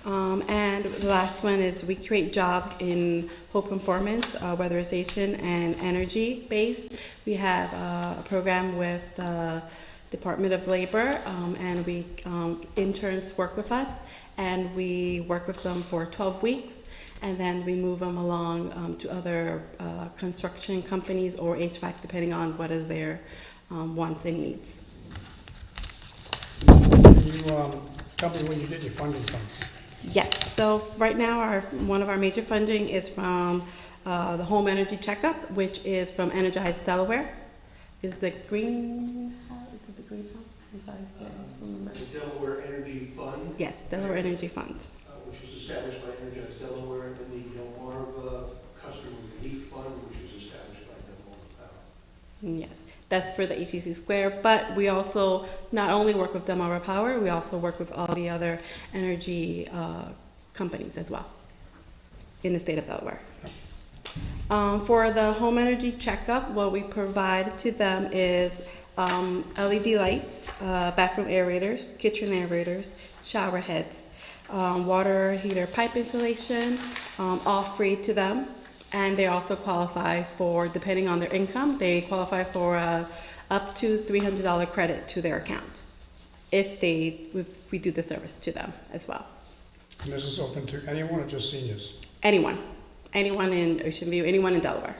And the last one is we create jobs in Hope Conformance, weatherization, and energy based. We have a program with the Department of Labor, and we interns work with us, and we work with them for 12 weeks. And then we move them along to other construction companies or HVAC, depending on what is their wants and needs. Can you tell me where you get your funding from? Yes, so right now one of our major funding is from the Home Energy Checkup, which is from Energize Delaware. Is the greenhouse? Is it the greenhouse? I'm sorry, I can't remember. The Delaware Energy Fund? Yes, Delaware Energy Fund. Which was established by Energize Delaware, and the Delmarva Customer Relief Fund, which was established by Delmarva Power. Yes, that's for the HEC Square, but we also not only work with Delmarva Power, we also work with all the other energy companies as well in the state of Delaware. For the home energy checkup, what we provide to them is LED lights, bathroom aerators, kitchen aerators, shower heads, water heater pipe installation, all free to them. And they also qualify for, depending on their income, they qualify for up to $300 credit to their account if we do the service to them as well. And this is open to anyone or just seniors? Anyone in Ocean View, anyone in Delaware.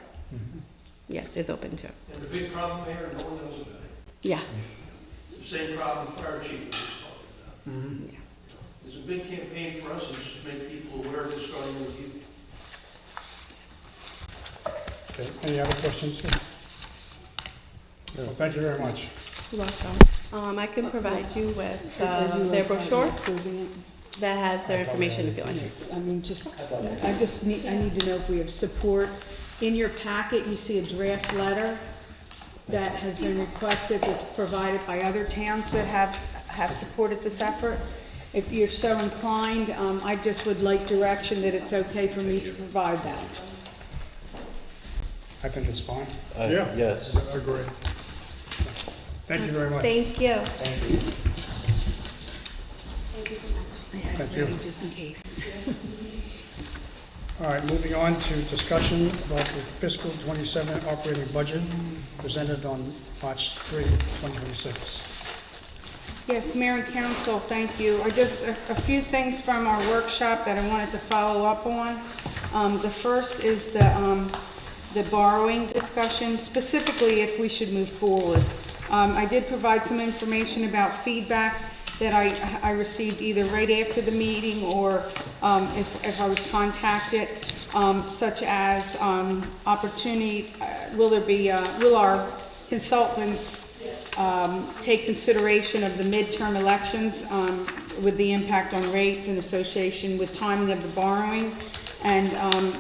Yes, it's open to. And the big problem there, no one knows about it. Yeah. The same problem fire chief was talking about. Yeah. There's a big campaign for us is to make people aware of this starting with you. Okay, any other questions? Well, thank you very much. You're welcome. I can provide you with their brochure that has their information if you like. I mean, I need to know if we have support. In your packet, you see a draft letter that has been requested, that's provided by other towns that have supported this effort. If you're so inclined, I just would like direction that it's okay for me to provide that. I think it's fine. Yeah. Yes. I agree. Thank you very much. Thank you. Thank you. Thank you. Just in case. All right, moving on to discussion about the fiscal 27 operating budget presented on March 3, 2026. Yes, Mayor and Council, thank you. A few things from our workshop that I wanted to follow up on. The first is the borrowing discussion, specifically if we should move forward. I did provide some information about feedback that I received either right after the meeting or if I was contacted, such as opportunity, will our consultants take consideration of the midterm elections with the impact on rates in association with timing of the borrowing? And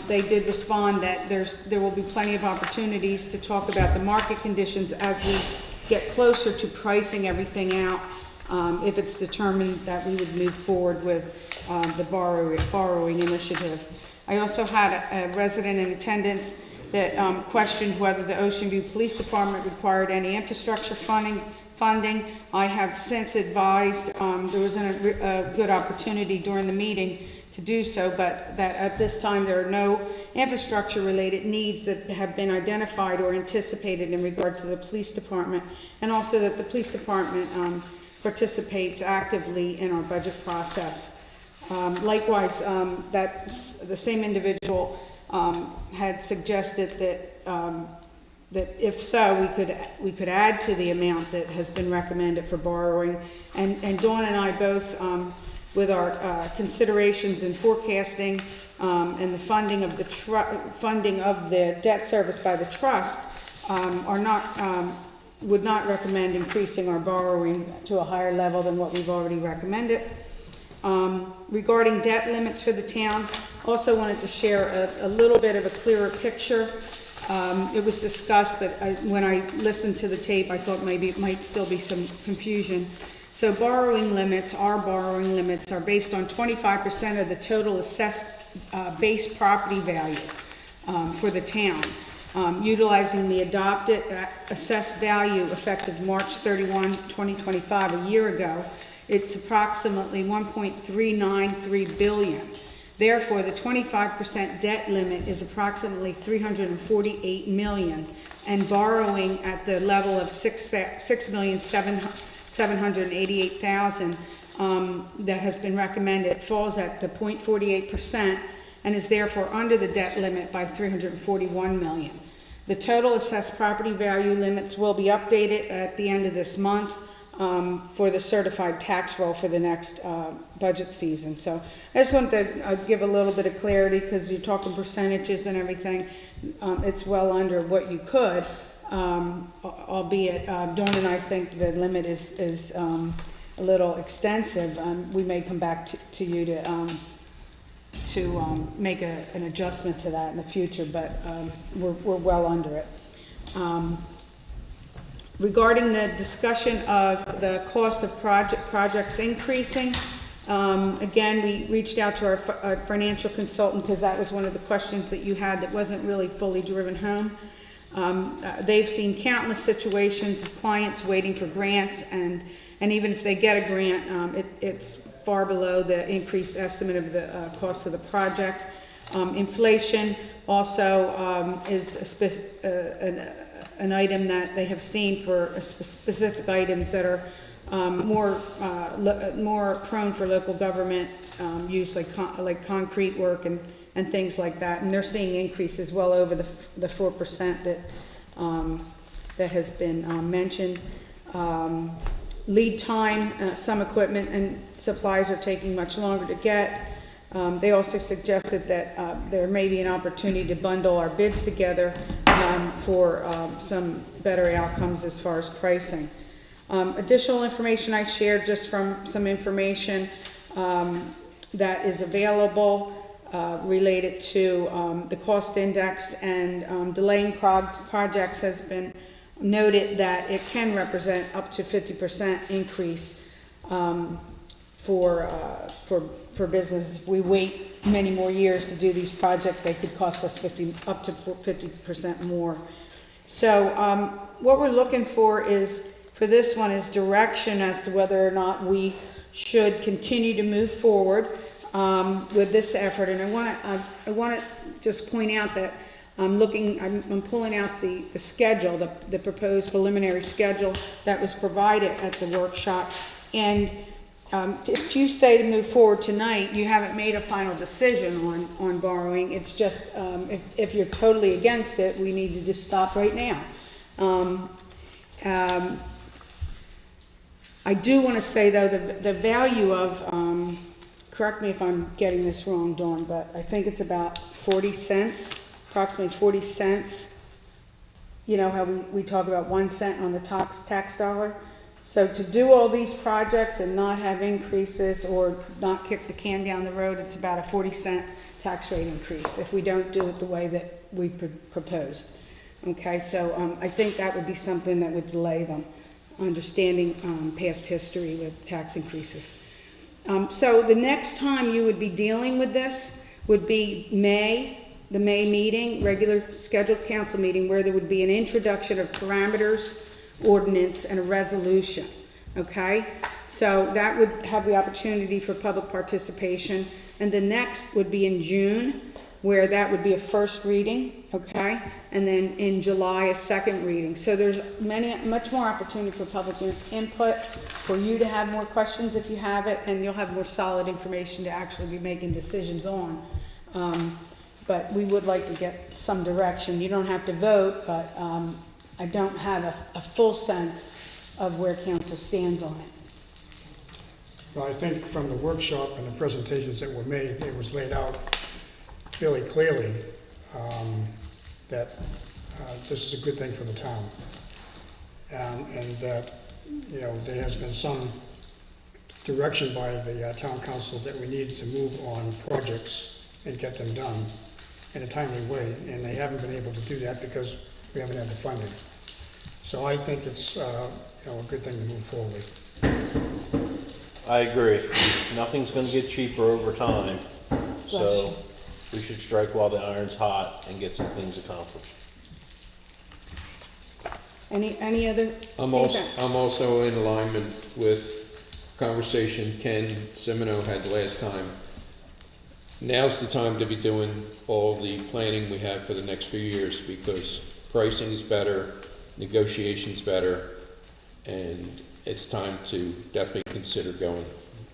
they did respond that there will be plenty of opportunities to talk about the market conditions as we get closer to pricing everything out, if it's determined that we would move forward with the borrowing initiative. I also had a resident in attendance that questioned whether the Ocean View Police Department required any infrastructure funding. I have since advised there wasn't a good opportunity during the meeting to do so, but that at this time there are no infrastructure related needs that have been identified or anticipated in regard to the police department, and also that the police department participates actively in our budget process. Likewise, that the same individual had suggested that if so, we could add to the amount that has been recommended for borrowing. And Dawn and I both, with our considerations in forecasting and the funding of the debt service by the trust, would not recommend increasing our borrowing to a higher level than what we've already recommended. Regarding debt limits for the town, also wanted to share a little bit of a clearer picture. It was discussed, but when I listened to the tape, I thought maybe it might still be some confusion. So our borrowing limits are based on 25% of the total assessed base property value for the town. Utilizing the adopted assessed value effective March 31, 2025, a year ago, it's approximately $1.393 billion. Therefore, the 25% debt limit is approximately $348 million, and borrowing at the level of $6,788,000 that has been recommended falls at the 0.48% and is therefore under the debt limit by $341 million. The total assessed property value limits will be updated at the end of this month for the certified tax roll for the next budget season. So I just wanted to give a little bit of clarity because you're talking percentages and everything. It's well under what you could, albeit Dawn and I think the limit is a little extensive. We may come back to you to make an adjustment to that in the future, but we're well under it. Regarding the discussion of the cost of projects increasing, Again, we reached out to our financial consultant because that was one of the questions that you had that wasn't really fully driven home. They've seen countless situations of clients waiting for grants, and even if they get a grant, it's far below the increased estimate of the cost of the project. Inflation also is an item that they have seen for specific items that are more prone for local government use, like concrete work and things like that. And they're seeing increases well over the 4% that has been mentioned. Lead time, some equipment and supplies are taking much longer to get. They also suggested that there may be an opportunity to bundle our bids together for some better outcomes as far as pricing. Additional information I shared just from some information that is available related to the cost index and delaying projects has been noted that it can represent up to 50% increase for business. If we wait many more years to do these projects, they could cost us up to 50% more. So what we're looking for this one is direction as to whether or not we should continue to move forward with this effort. And I want to just point out that I'm pulling out the schedule, the proposed preliminary schedule that was provided at the workshop. And if you say to move forward tonight, you haven't made a final decision on borrowing. It's just, if you're totally against it, we need to just stop right now. I do want to say, though, the value of, correct me if I'm getting this wrong, Dawn, but I think it's about 40 cents, approximately 40 cents. You know how we talk about 1 cent on the tax dollar? So to do all these projects and not have increases or not kick the can down the road, it's about a 40-cent tax rate increase if we don't do it the way that we proposed. Okay, so I think that would be something that would delay them, understanding past history with tax increases. So the next time you would be dealing with this would be the May meeting, regular scheduled council meeting, where there would be an introduction of parameters, ordinance, and a resolution. Okay, so that would have the opportunity for public participation. And the next would be in June, where that would be a first reading. Okay, and then in July a second reading. So there's much more opportunity for public input, for you to have more questions if you have it, and you'll have more solid information to actually be making decisions on. But we would like to get some direction. You don't have to vote, but I don't have a full sense of where council stands on it. Well, I think from the workshop and the presentations that were made, it was laid out fairly clearly that this is a good thing for the town. And that, you know, there has been some direction by the town council that we need to move on projects and get them done in a timely way. And they haven't been able to do that because we haven't had the funding. So I think it's a good thing to move forward. I agree. Nothing's going to get cheaper over time. So we should strike while the iron's hot and get some things accomplished. Any other feedback? I'm also in alignment with conversation Ken Semino had last time. Now's the time to be doing all the planning we have for the next few years, because pricing is better, negotiation's better, and it's time to definitely consider going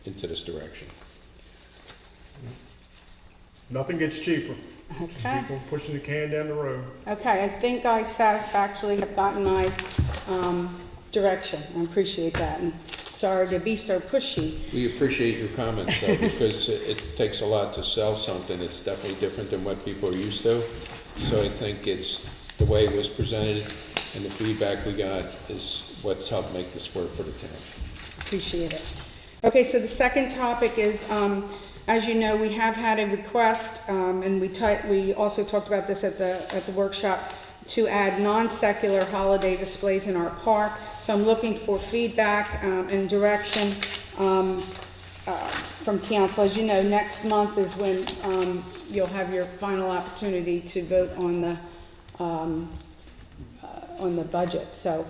into this direction. Nothing gets cheaper. Okay. People pushing the can down the road. Okay, I think I satisfactorily have gotten my direction. I appreciate that. And sorry to be so pushy. We appreciate your comments, though, because it takes a lot to sell something. It's definitely different than what people are used to. So I think it's the way it was presented and the feedback we got is what's helped make this work for the town. Appreciate it. Okay, so the second topic is, as you know, we have had a request, and we also talked about this at the workshop, to add non-secular holiday displays in our park. So I'm looking for feedback and direction from council. As you know, next month is when you'll have your final opportunity to vote on the budget. So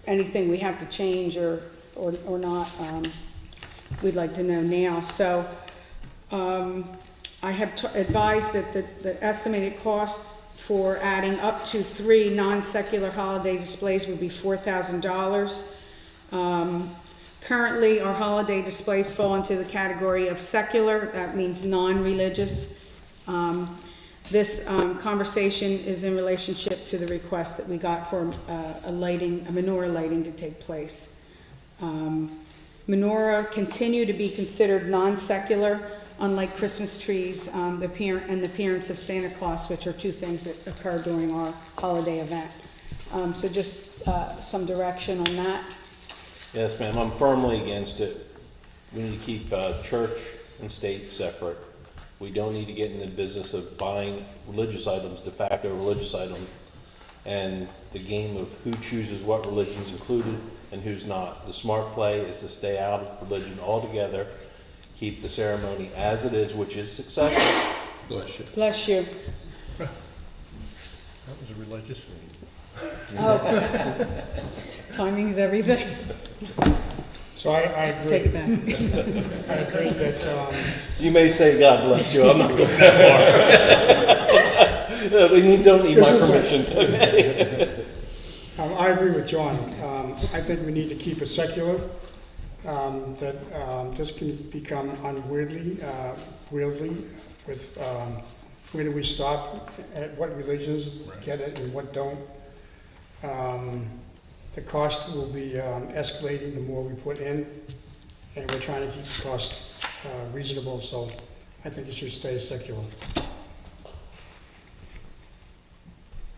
anything we have to change or not, we'd like to know now. So I have advised that the estimated cost for adding up to 3 non-secular holiday displays would be $4,000. Currently, our holiday displays fall into the category of secular. That means non-religious. This conversation is in relationship to the request that we got for a menorah lighting to take place. Menorah continue to be considered non-secular, unlike Christmas trees and the appearance of Santa Claus, which are two things that occur during our holiday event. So just some direction on that. Yes, ma'am, I'm firmly against it. We need to keep church and state separate. We don't need to get in the business of buying religious items, de facto religious items, and the game of who chooses what religion's included and who's not. The smart play is to stay out of religion altogether, keep the ceremony as it is, which is successful. Bless you. Bless you. That was a religious. Oh. Timing's everything. So I agree. Take it back. I agree that, You may say, God bless you, I'm not going that far. You don't need my permission. I agree with John. I think we need to keep it secular. That this can become unwieldy with where do we stop at what religions get it and what don't. The cost will be escalating the more we put in, and we're trying to keep the cost reasonable, so I think it should stay secular.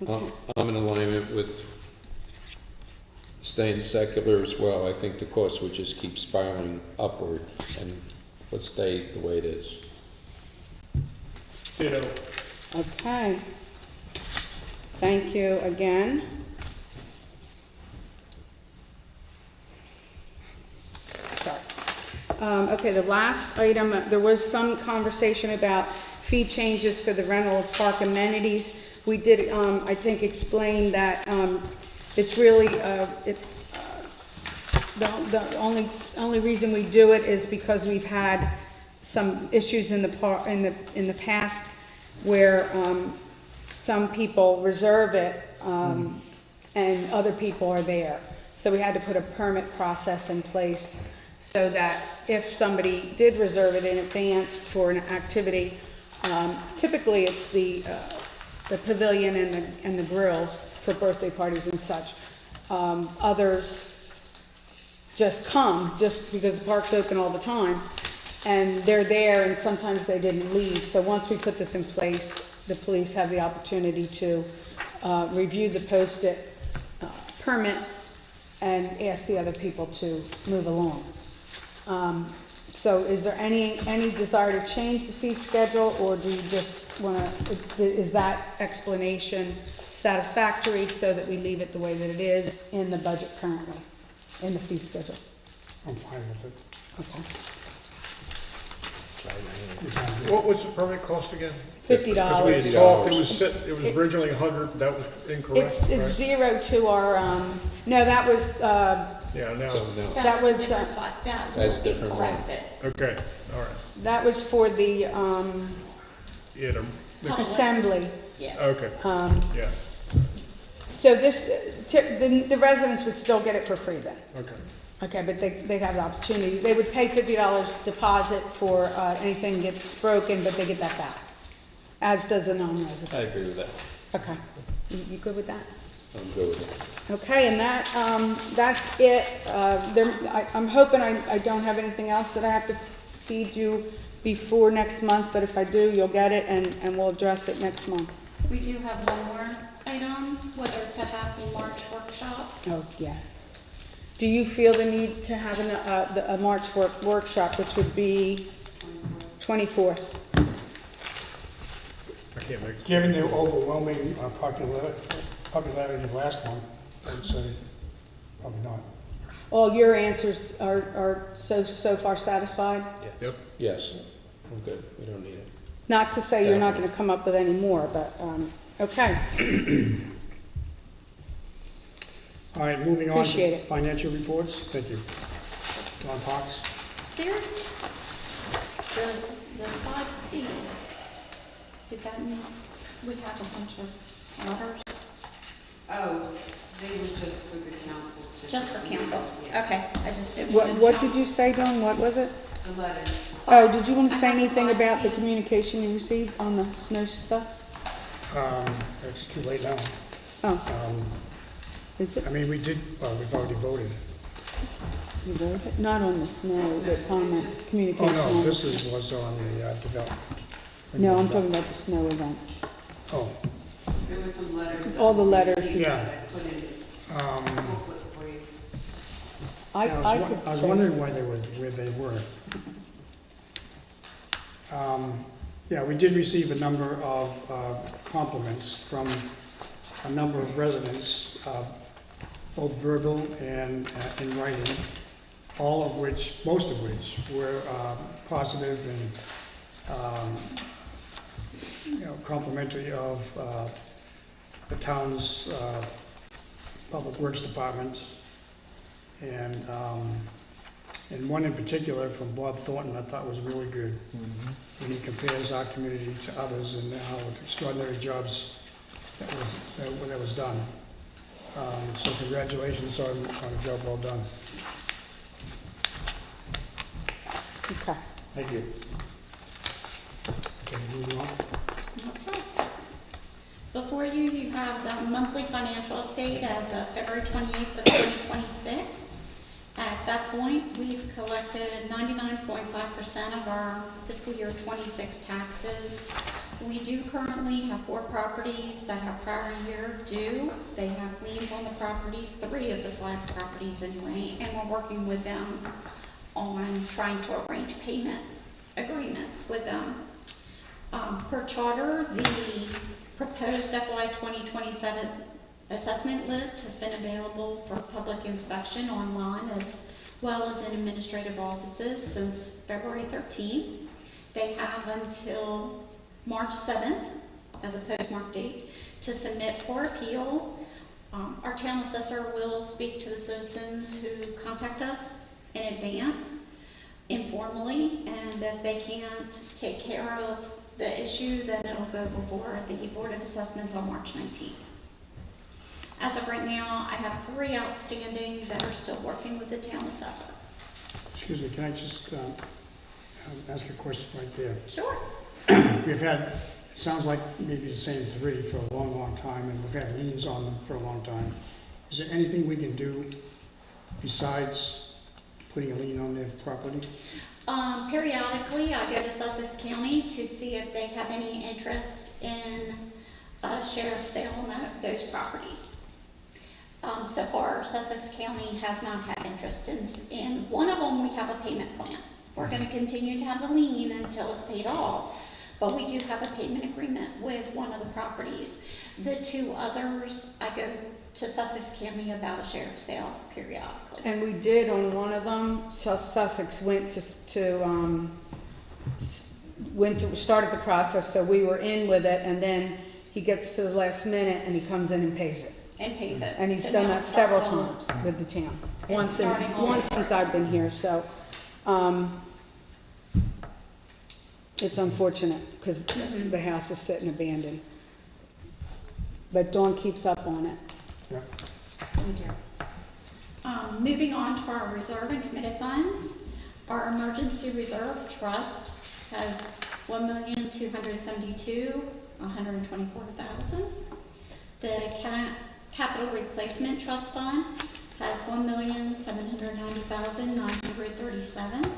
I'm in alignment with staying secular as well. I think the cost would just keep spiraling upward, and let's stay the way it is. Ditto. Okay. Thank you again. Sorry. Okay, the last item, there was some conversation about fee changes for the rental of park amenities. We did, I think, explain that it's really, the only reason we do it is because we've had some issues in the past where some people reserve it and other people are there. So we had to put a permit process in place so that if somebody did reserve it in advance for an activity, typically it's the pavilion and the grills for birthday parties and such. Others just come just because the park's open all the time, and they're there, and sometimes they didn't leave. So once we put this in place, the police have the opportunity to review the post-it permit and ask the other people to move along. So is there any desire to change the fee schedule, or do you just want to, is that explanation satisfactory so that we leave it the way that it is in the budget currently, in the fee schedule? I'm fine with it. Okay. What was the permit cost again? $50. Because we had talked, it was originally 100, that was incorrect, It's right? zero to our, no, that was, Yeah, now, that was, That's different. okay, all right. that was for the, Yeah, assembly. okay, yeah, So this, the residents would still get it for free then? okay. Okay, but they'd have the opportunity. They would pay $50 deposit for anything gets broken, but they get that back, as does a non-resident. I agree with that. Okay. You good with that? I'm good with it. Okay, and that's it. I'm hoping I don't have anything else that I have to feed you before next month, but if I do, you'll get it, and we'll address it next month. We do have one more item, whether to have the March workshop. Oh, yeah. Do you feel the need to have a March workshop, which would be 24th? I can't make. Given the overwhelming popularity of the last one, I would say probably not. all your answers are so far satisfied? Yep. Yes, I'm good, we don't need it. Not to say you're not gonna come up with any more, but, okay. All right, moving on Appreciate to it. financial reports. Thank you. Don Parks. There's the 5D. Did that mean we have a bunch of letters? Oh, they were just for the council to. Just for council? Okay, I just didn't. What did you say, Dawn? What was it? The letters. Oh, did you want to say anything about the communication you received on the snow stuff? It's too late now. Oh, is it? I mean, we've already voted. You wrote it? Not on the snow, the comments, Oh, communication no, on the this snow. was on the development. No, I'm talking about the snow events. Oh, There were some letters. All the letters. Yeah. That I put in the booklet for you. I could was say- wondering why where they were. Yeah, we did receive a number of compliments from a number of residents, both verbal and in writing, most of which were positive and complimentary of the town's Public Works Department. And one in particular from Bob Thornton I thought was really good. When he compares our community to others and how extraordinary jobs that was done. So congratulations on a job well done. Okay. Thank you. Okay, moving on. Okay. Before you, you have the monthly financial update as of February 28th of 2026. At that point, we've collected 99.5% of our fiscal year 26 taxes. We do currently have 4 properties that have prior year due. They have liens on the properties, 3 of the 5 properties anyway, and we're working with them on trying to arrange payment agreements with them. Per charter, the proposed FY 2027 assessment list has been available for public inspection online as well as in administrative offices since February 13th. They have until March 7th as a postmark date to submit for appeal. Our town assessor will speak to the citizens who contact us in advance informally, and if they can't take care of the issue, then it'll go before the Board of Assessments on March 19th. As of right now, I have 3 outstanding that are still working with the town assessor. Excuse me, can I just ask a question right there? Sure. We've had, it sounds like maybe the same 3 for a long, long time, and we've had liens on them for a long time. Is there anything we can do besides putting a lien on their property? Periodically, I go to Sussex County to see if they have any interest in a sheriff's sale on those properties. So far, Sussex County has not had interest in one of them. We have a payment plan. We're going to continue to have a lien until it's paid off, but we do have a payment agreement with one of the properties. The 2 others, I go to Sussex County about a sheriff's sale periodically. And we did on one of them, Sussex went started the process, so we were in with it, and then he gets to the last minute and he comes in and pays it. And pays it. And he's So done now that it's several starting times with the town. It's Once starting all over. since I've been here, so, it's unfortunate, because the house is sitting abandoned. But Dawn keeps up on it. Yeah. Thank you. Moving on to our reserve and committed funds. Our emergency reserve trust has $1,272,124,000. The capital replacement trust fund has $1,790,937.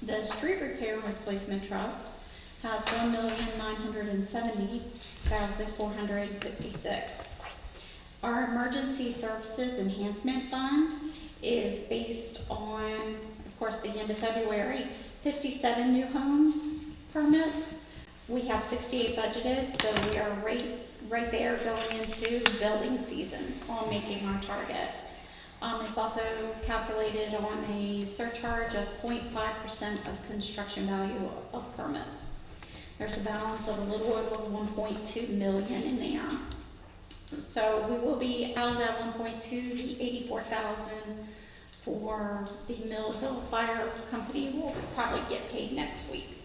The street repair and replacement trust has $1,970,456. Our emergency services enhancement fund is based on, of course, the end of February, 57 new home permits. We have 68 budgeted, so we are right there going into building season on making our target. It's also calculated on a surcharge of 0.5% of construction value of permits. There's a balance of a little over 1.2 million in there. So we will be out of that 1.2, the 84,000 for the Millville Fire Company will probably get paid next week.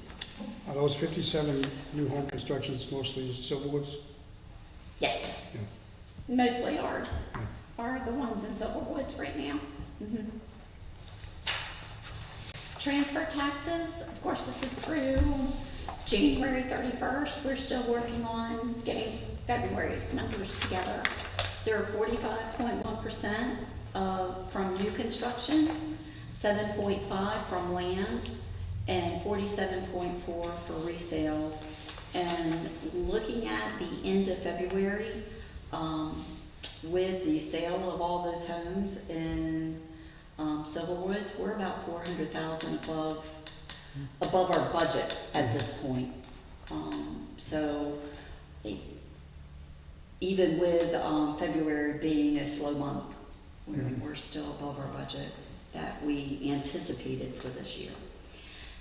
Are those 57 new home constructions mostly Silverwoods? Yes. Mostly are the ones in Silverwoods right now. Transfer taxes, of course, this is through January 31st. We're still working on getting February's numbers together. They're 45.1% from new construction, 7.5 from land, and 47.4 for resales. And looking at the end of February, with the sale of all those homes in Silverwoods, we're about 400,000 above our budget at this point. So even with February being a slow month, we're still above our budget that we anticipated for this year.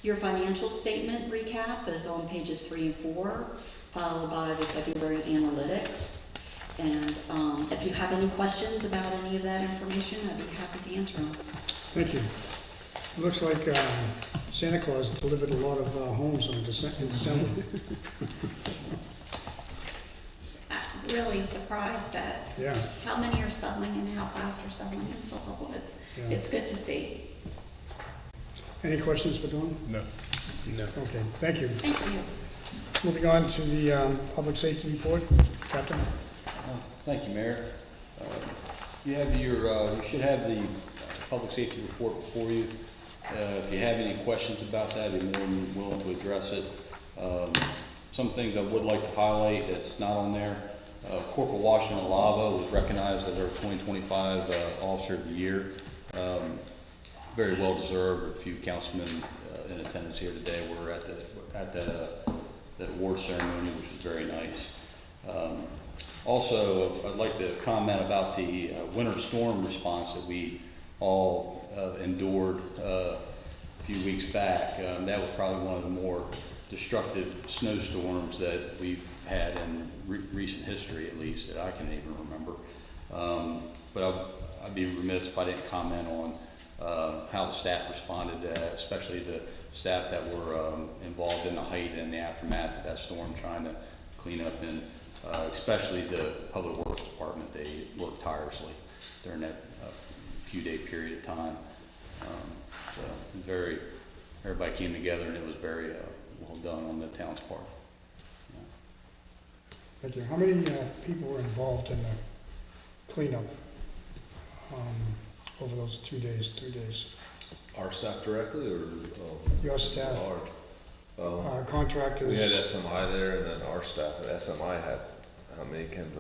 Your financial statement recap is on pages 3 and 4, followed by the February analytics. And if you have any questions about any of that information, I'd be happy to answer them. Thank you. It looks like Santa Claus delivered a lot of homes in December. I'm really surprised at how many are selling and how fast are selling in Silverwoods. Yeah. It's good to see. Any questions for Dawn? No. No. Okay, thank you. Thank you. Moving on to the public safety report. Captain? Thank you, Mayor. You have your, you should have the public safety report before you. If you have any questions about that, I'd be more than willing to address it. Some things I would like to highlight that's not on there. Corporal Washington Lava was recognized as our 2025 Officer of the Year. Very well deserved. A few councilmen in attendance here today were at that award ceremony, which was very nice. Also, I'd like to comment about the winter storm response that we all endured a few weeks back. That was probably one of the more destructive snowstorms that we've had in recent history, at least, that I can even remember. But I'd be remiss if I didn't comment on how the staff responded, especially the staff that were involved in the height and the aftermath of that storm, trying to clean up, and especially the Public Works Department. They worked tirelessly during that few-day period of time. So everybody came together, and it was very well done on the town's part. Thank you. How many people were involved in the cleanup over those 2 days, 3 days? Our staff directly, or your staff? Contractors? We had SMI there, and then our staff at SMI had, how many, Ken?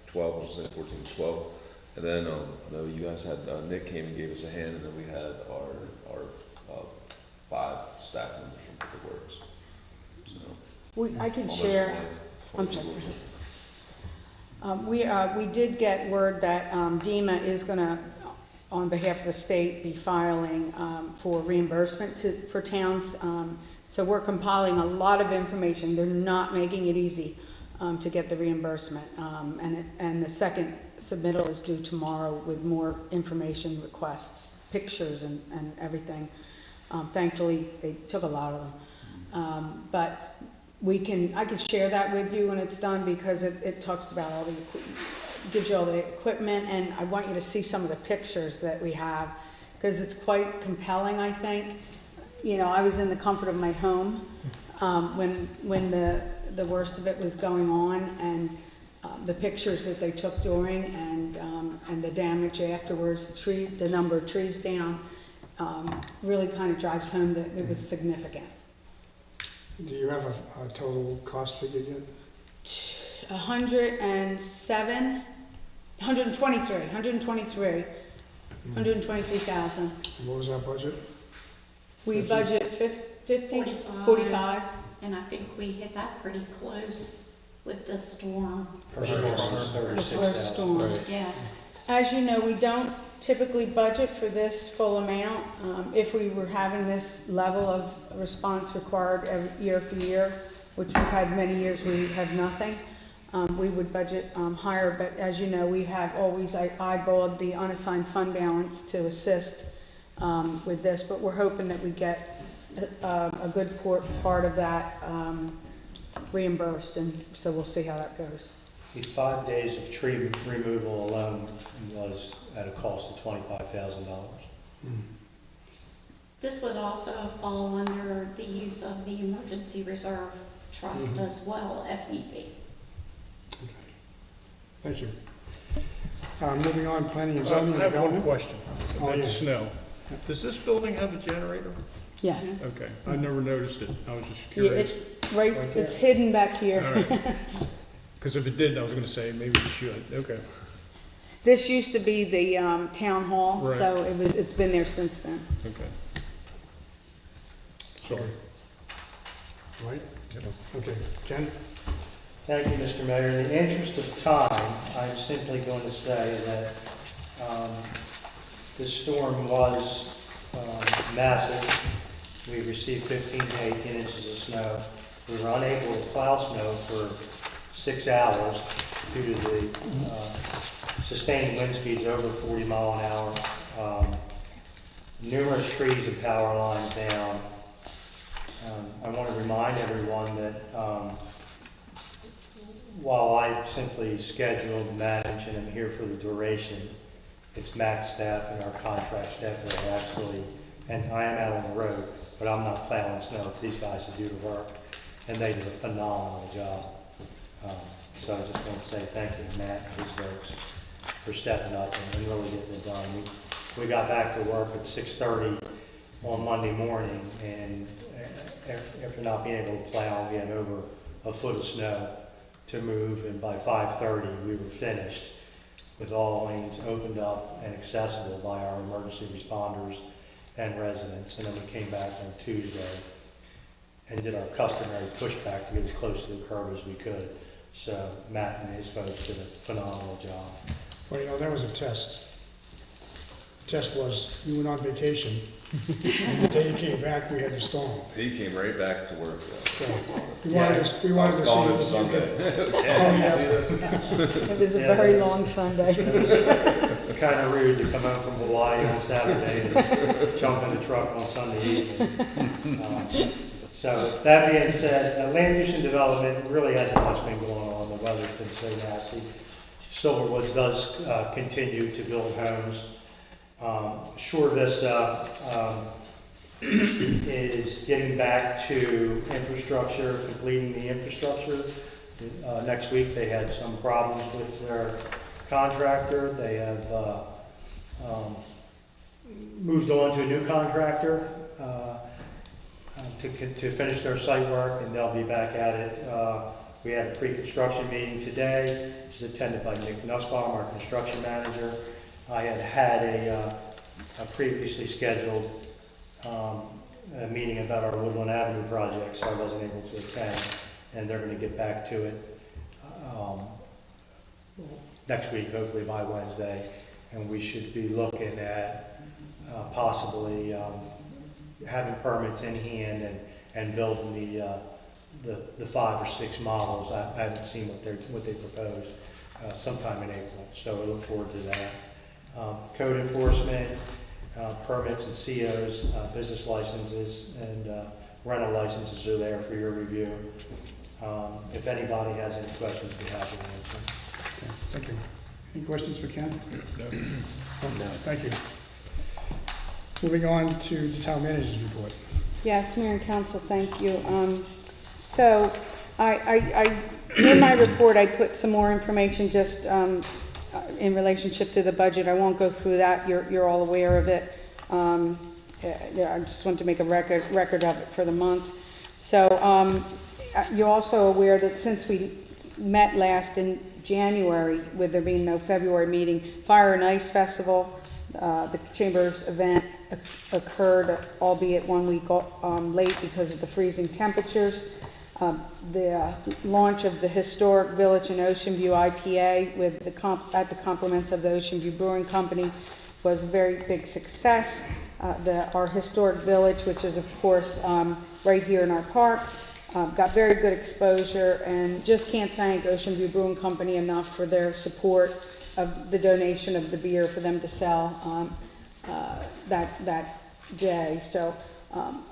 12, was it 14, 12. And then no, you guys had, Nick came and gave us a hand, and then we had our 5 staff members from Public Works. So, I can almost share. 20 I'm sorry. We did get word that DEMA is going to, on behalf of the state, be filing for reimbursement for towns. So we're compiling a lot of information. They're not making it easy to get the reimbursement. And the second submittal is due tomorrow with more information requests, pictures and everything. Thankfully, they took a lot of them. But I can share that with you when it's done, because it talks about all the gives you all the equipment, and I want you to see some of the pictures that we have, because it's quite compelling, I think. You know, I was in the comfort of my home when the worst of it was going on, and the pictures that they took during, and the damage afterwards, the number of trees down, really kind of drives home that it was significant. Do you have a total cost figure yet? 123,000. What was our budget? We budget 45. And I think we hit that pretty close with the storm. The first storm. The first storm. Yeah. As you know, we don't typically budget for this full amount. If we were having this level of response required year after year, which we've had many years we have nothing, we would budget higher. But as you know, we have always eyeballed the unassigned fund balance to assist with this. But we're hoping that we get a good part of that reimbursed, and so we'll see how that goes. The 5 days of tree removal alone was at a cost of $25,000. This would also fall under the use of the emergency reserve trust as well, if need be. Thank you. Moving on, planning and I zoning have one development. question Oh, about yeah. snow. Does this building have a generator? Yes. Okay, I never noticed it. I was just Yeah, curious. it's right, it's hidden back here. All right. Because if it did, I was going to say maybe it should. Okay. This used to be the town hall, Right. so it's been there since then. Okay. Sorry. Right? Okay, Ken? Thank you, Mr. Mayor. In the interest of time, I'm simply going to say that this storm was massive. We received 15 to 18 inches of snow. We were unable to plow snow for 6 hours due to the sustained wind speeds over 40 mile an hour. Numerous trees and power lines down. I want to remind everyone that while I simply scheduled, manage, and am here for the duration, it's Matt's staff and our contract staff that are actually, and I am out on the road, but I'm not plowing snow. It's these guys who do the work, and they did a phenomenal job. So I just want to say thank you to Matt and his folks for stepping up and really getting it done. We got back to work at 6:30 on Monday morning, and after not being able to plow, we had over a foot of snow to move, and by 5:30 we were finished with all lanes opened up and accessible by our emergency responders and residents. And then we came back on Tuesday and did our customary pushback to get as close to the curb as we could. So Matt and his folks did a phenomenal job. Well, you know, that was a test. The test was, you went on vacation, and the day you came back, we had the storm. He came right back to work. So, we wanted to see calling him if you Sunday. could- Yeah, Oh, you see this? It was a Yeah, very it was- long Sunday. It was kind of rude to come home from Hawaii on Saturday and jump in the truck on Sunday evening. So that being said, land use and development really hasn't much been going on. The weather's been so nasty. Silverwoods does continue to build homes. Shore Vista is getting back to infrastructure, completing the infrastructure. Next week they had some problems with their contractor. They have moved on to a new contractor to finish their site work, and they'll be back at it. We had a pre-construction meeting today. It was attended by Nick Nussbaum, our construction manager. I had a previously scheduled a meeting about our Woodland Avenue project, so I wasn't able to attend, and they're going to get back to it next week, hopefully by Wednesday, and we should be looking at possibly having permits in hand and building the 5 or 6 models. I haven't seen what they proposed sometime in April, so I look forward to that. Code enforcement, permits and COs, business licenses, and rental licenses are there for your review. If anybody has any questions, we'd be happy to answer. Okay, thank you. Any questions for Ken? No. Thank you. Moving on to the town manager's report. Yes, Mayor and Council, thank you. So I in my report, I put some more information just in relationship to the budget. I won't go through that. You're all aware of it. I just want to make a record of it for the month. So you're also aware that since we met last in January, with there being no February meeting, Fire and Ice Festival, the Chamber's event occurred, albeit 1 week late because of the freezing temperatures. The launch of the historic Village in Ocean View IPA with at the compliments of the Ocean View Brewing Company was a very big success. Our historic village, which is of course right here in our park, got very good exposure, and just can't thank Ocean View Brewing Company enough for their support of the donation of the beer for them to sell that day. So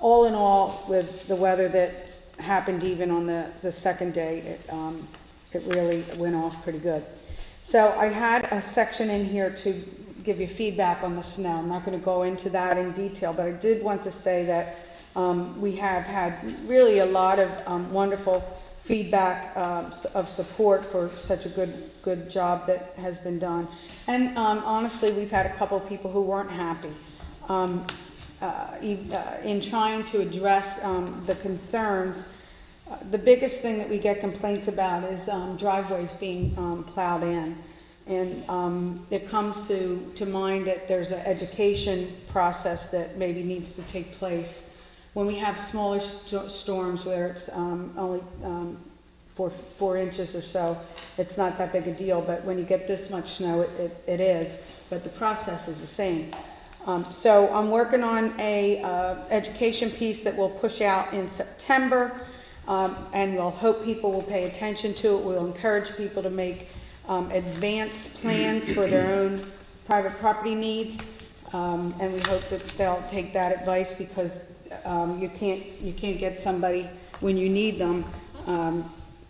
all in all, with the weather that happened even on the second day, it really went off pretty good. So I had a section in here to give you feedback on the snow. I'm not going to go into that in detail, but I did want to say that we have had really a lot of wonderful feedback of support for such a good job that has been done. And honestly, we've had a couple of people who weren't happy. In trying to address the concerns, the biggest thing that we get complaints about is driveways being plowed in. And it comes to mind that there's an education process that maybe needs to take place. When we have smaller storms where it's only 4 inches or so, it's not that big a deal. But when you get this much snow, it is. But the process is the same. So I'm working on a education piece that we'll push out in September, and we'll hope people will pay attention to it. We'll encourage people to make advanced plans for their own private property needs, and we hope that they'll take that advice, because you can't get somebody when you need them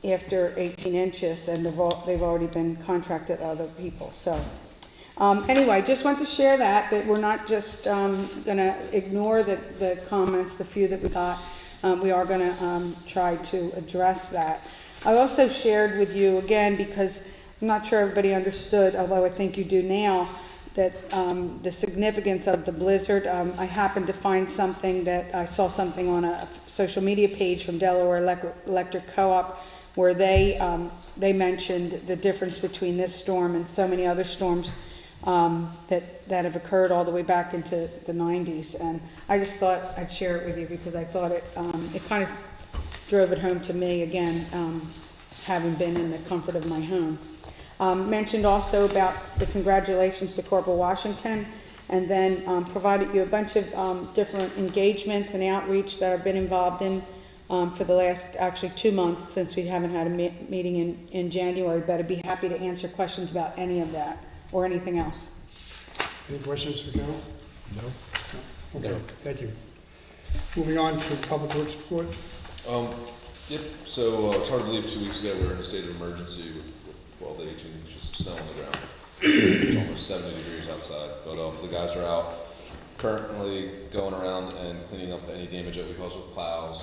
after 18 inches, and they've already been contracted to other people. So. Anyway, just want to share that we're not just going to ignore the comments, the few that we got. We are going to try to address that. I also shared with you, again, because I'm not sure everybody understood, although I think you do now, that the significance of the blizzard. I happened to find something that I saw something on a social media page from Delaware Electric Co-op, where they mentioned the difference between this storm and so many other storms that have occurred all the way back into the 90s. And I just thought I'd share it with you, because I thought it kind of drove it home to me again, having been in the comfort of my home. Mentioned also about the congratulations to Corporal Washington, and then provided you a bunch of different engagements and outreach that I've been involved in for the last actually 2 months, since we haven't had a meeting in January, but I'd be happy to answer questions about any of that or anything else. Any questions for Carol? No. Okay, No. thank you. Moving on to Public Works Report. Yep, so it's hard to believe 2 weeks ago we were in a state of emergency with 12 to 18 inches of snow on the ground. It's almost 70 degrees outside, but the guys are out currently going around and cleaning up any damage that we cause with plows,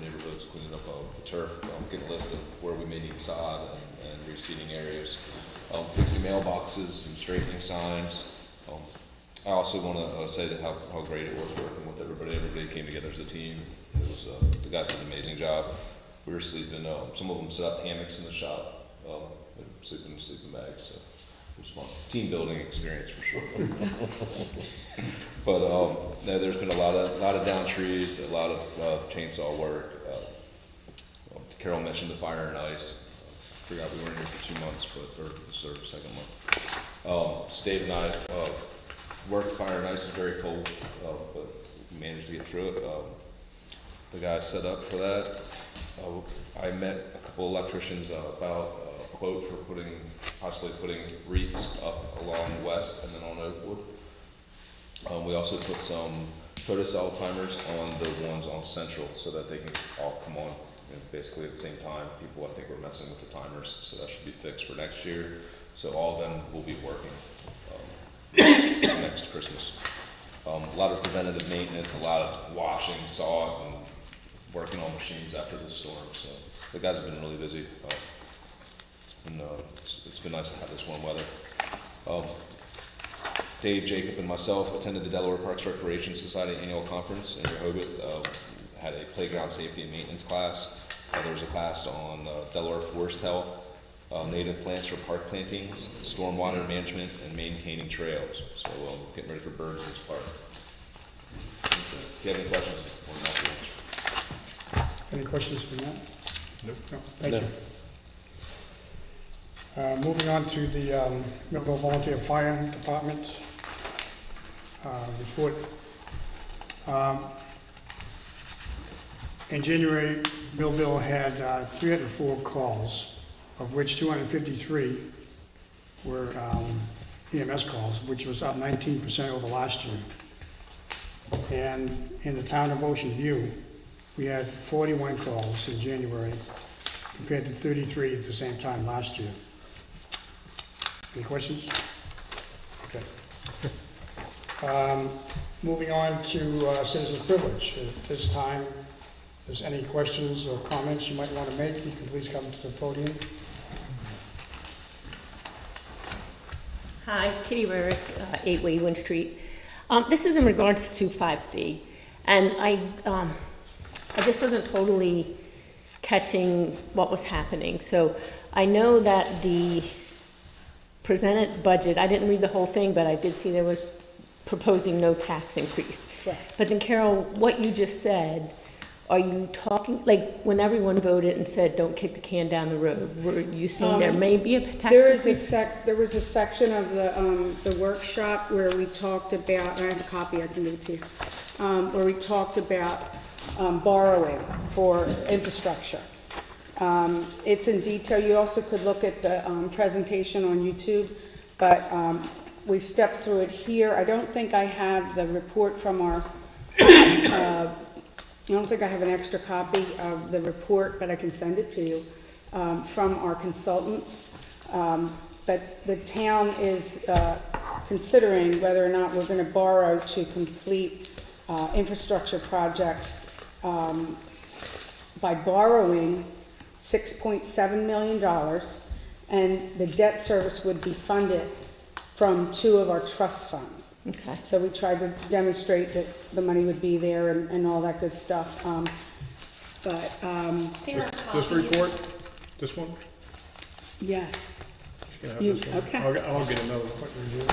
neighborhoods, cleaning up the turf, getting a list of where we may need sod and reseeding areas. Fixing mailboxes and straightening signs. I also want to say that how great it was working with everybody. Everybody came together as a team. It was the guys did an amazing job. We were sleeping. Some of them set up hammocks in the shop. Sleeping in sleeping bags. So it was fun. Team building experience for sure. But no, there's been a lot of down trees, a lot of chainsaw work. Carol mentioned the fire and ice. Forgot we weren't here for 2 months, but or this is our second month. So Dave and I worked fire and ice. Is very cold, but we managed to get through it. The guys set up for that. I met a couple electricians about a quote for possibly putting wreaths up along West and then on Oakwood. We also put some photocell timers on the ones on Central, so that they can all come on basically at the same time. People, I think, were messing with the timers, so that should be fixed for next year. So all of them will be working next Christmas. A lot of preventative maintenance, a lot of washing, sawing, and working on machines after the storm. So the guys have been really busy. It's been nice to have this warm weather. Dave, Jacob, and myself attended the Delaware Parks Recreation Society annual conference in Rehoboth. Had a playground safety and maintenance class. There was a class on Delaware forest health, native plants for park plantings, stormwater management, and maintaining trails. So getting ready for birds in this park. If you have any questions, we're happy to answer. Any questions for Matt? Nope. No, thank you. Moving on to the Millville Volunteer Fire Department. report. In January, Millville had 304 calls, of which 253 were EMS calls, which was up 19% over last year. And in the town of Ocean View, we had 41 calls in January compared to 33 at the same time last year. Any questions? Okay. Moving on to citizen privilege. At this time, if there's any questions or comments you might want to make, you can please come to the podium. Hi, Kitty Rarick, 8 Waywood Street. This is in regards to 5C, and I just wasn't totally catching what was happening. So I know that the presented budget, I didn't read the whole thing, but I did see there was proposing no tax increase. Correct. But then Carol, what you just said, are you talking, like when everyone voted and said don't kick the can down the road, were you saying there may be a tax increase? There was a section of the workshop where we talked about, and I have a copy, I can give it to you, where we talked about borrowing for infrastructure. It's in detail. You also could look at the presentation on YouTube, but we stepped through it here. I don't think I have the report from our, I don't think I have an extra copy of the report, but I can send it to you, from our consultants. But the town is considering whether or not we're going to borrow to complete infrastructure projects by borrowing $6.7 million, and the debt service would be funded from 2 of our trust funds. Okay. So we tried to demonstrate that the money would be there and all that good stuff. This report, this one? Yes. You can have You- this one. okay. I'll get another quick review.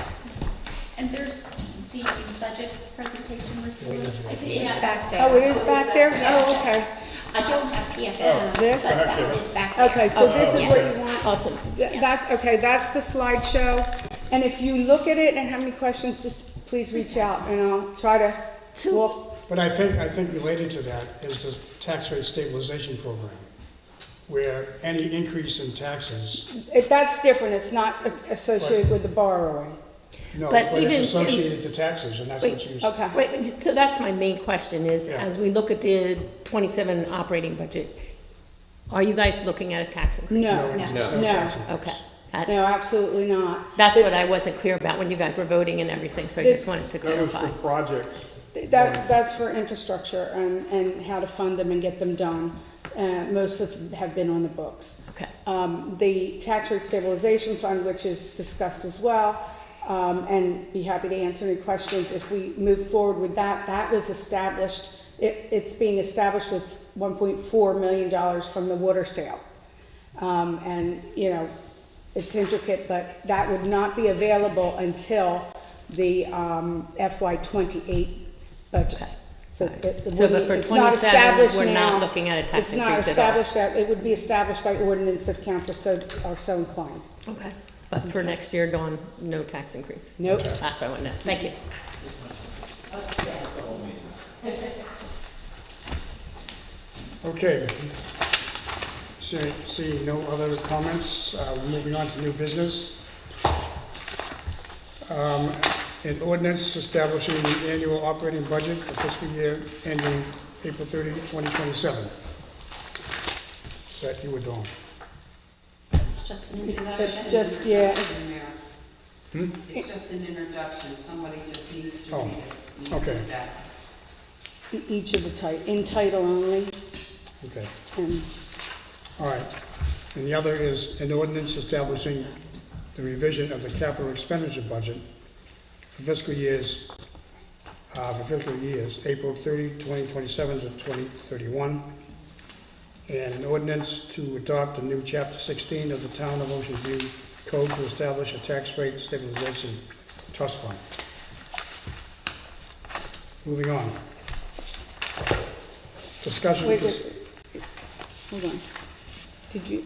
And there's the budget presentation report. I think it's back there. Oh, it is back there? Yes. Oh, okay. I don't have PFM, This? but that is back there. Okay, so this is what Yes. you want? Awesome. That's, okay, that's the slideshow. And if you look at it and have any questions, just please reach out and I'll try to walk. But I think related to that is the tax rate stabilization program, where any increase in taxes, That's different, it's not associated with the borrowing. no, But but even in- it's associated to taxes, and that's what you. Okay. Wait, so that's my main question is, Yeah. as we look at the 27 operating budget, are you guys looking at a tax increase? No, No. no, tax increase. Okay. no, absolutely not. That's what I wasn't clear about when you guys were voting and everything, so I just wanted to That was clarify. for projects. That's for infrastructure and how to fund them and get them done. Most of them have been on the books. Okay. The tax rate stabilization fund, which is discussed as well, and be happy to answer any questions if we move forward with that. That was established, it's being established with $1.4 million from the water sale. And, you know, it's intricate, but that would not be available until the FY28 budget. So it So, but wouldn't- for it's not 27, established we're not now. looking at a tax It's not increase at all? established that, it would be established by ordinance if council are so inclined. Okay. But for next year, Dawn, no tax increase? Nope. That's what I want to know. Thank you. Okay. See no other comments, moving on to new business. An ordinance establishing the annual operating budget for fiscal year ending April 30, 2027. Is that you or Dawn? It's just an introduction. It's just, yeah, It's just an introduction, somebody just needs to Oh, read it. You okay. did that. each of the in title only, Okay. and All right. And the other is an ordinance establishing the revision of the capital expenditure budget for fiscal years, April 30, 2027 to 2031. And an ordinance to adopt a new Chapter 16 of the Town of Ocean View Code to establish a tax rate stabilization trust fund. Moving on. Discussion. wait, hold on. Did you?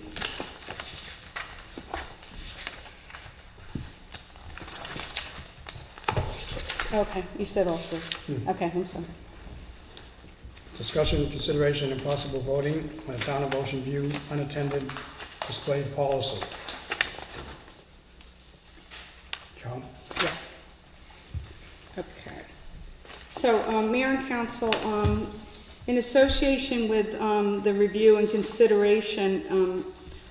Okay, you said also. Okay, I'm sorry. Discussion, consideration, and possible voting on the Town of Ocean View unattended display policy. Carol? Yes. Okay. So, Mayor and Council, in association with the review and consideration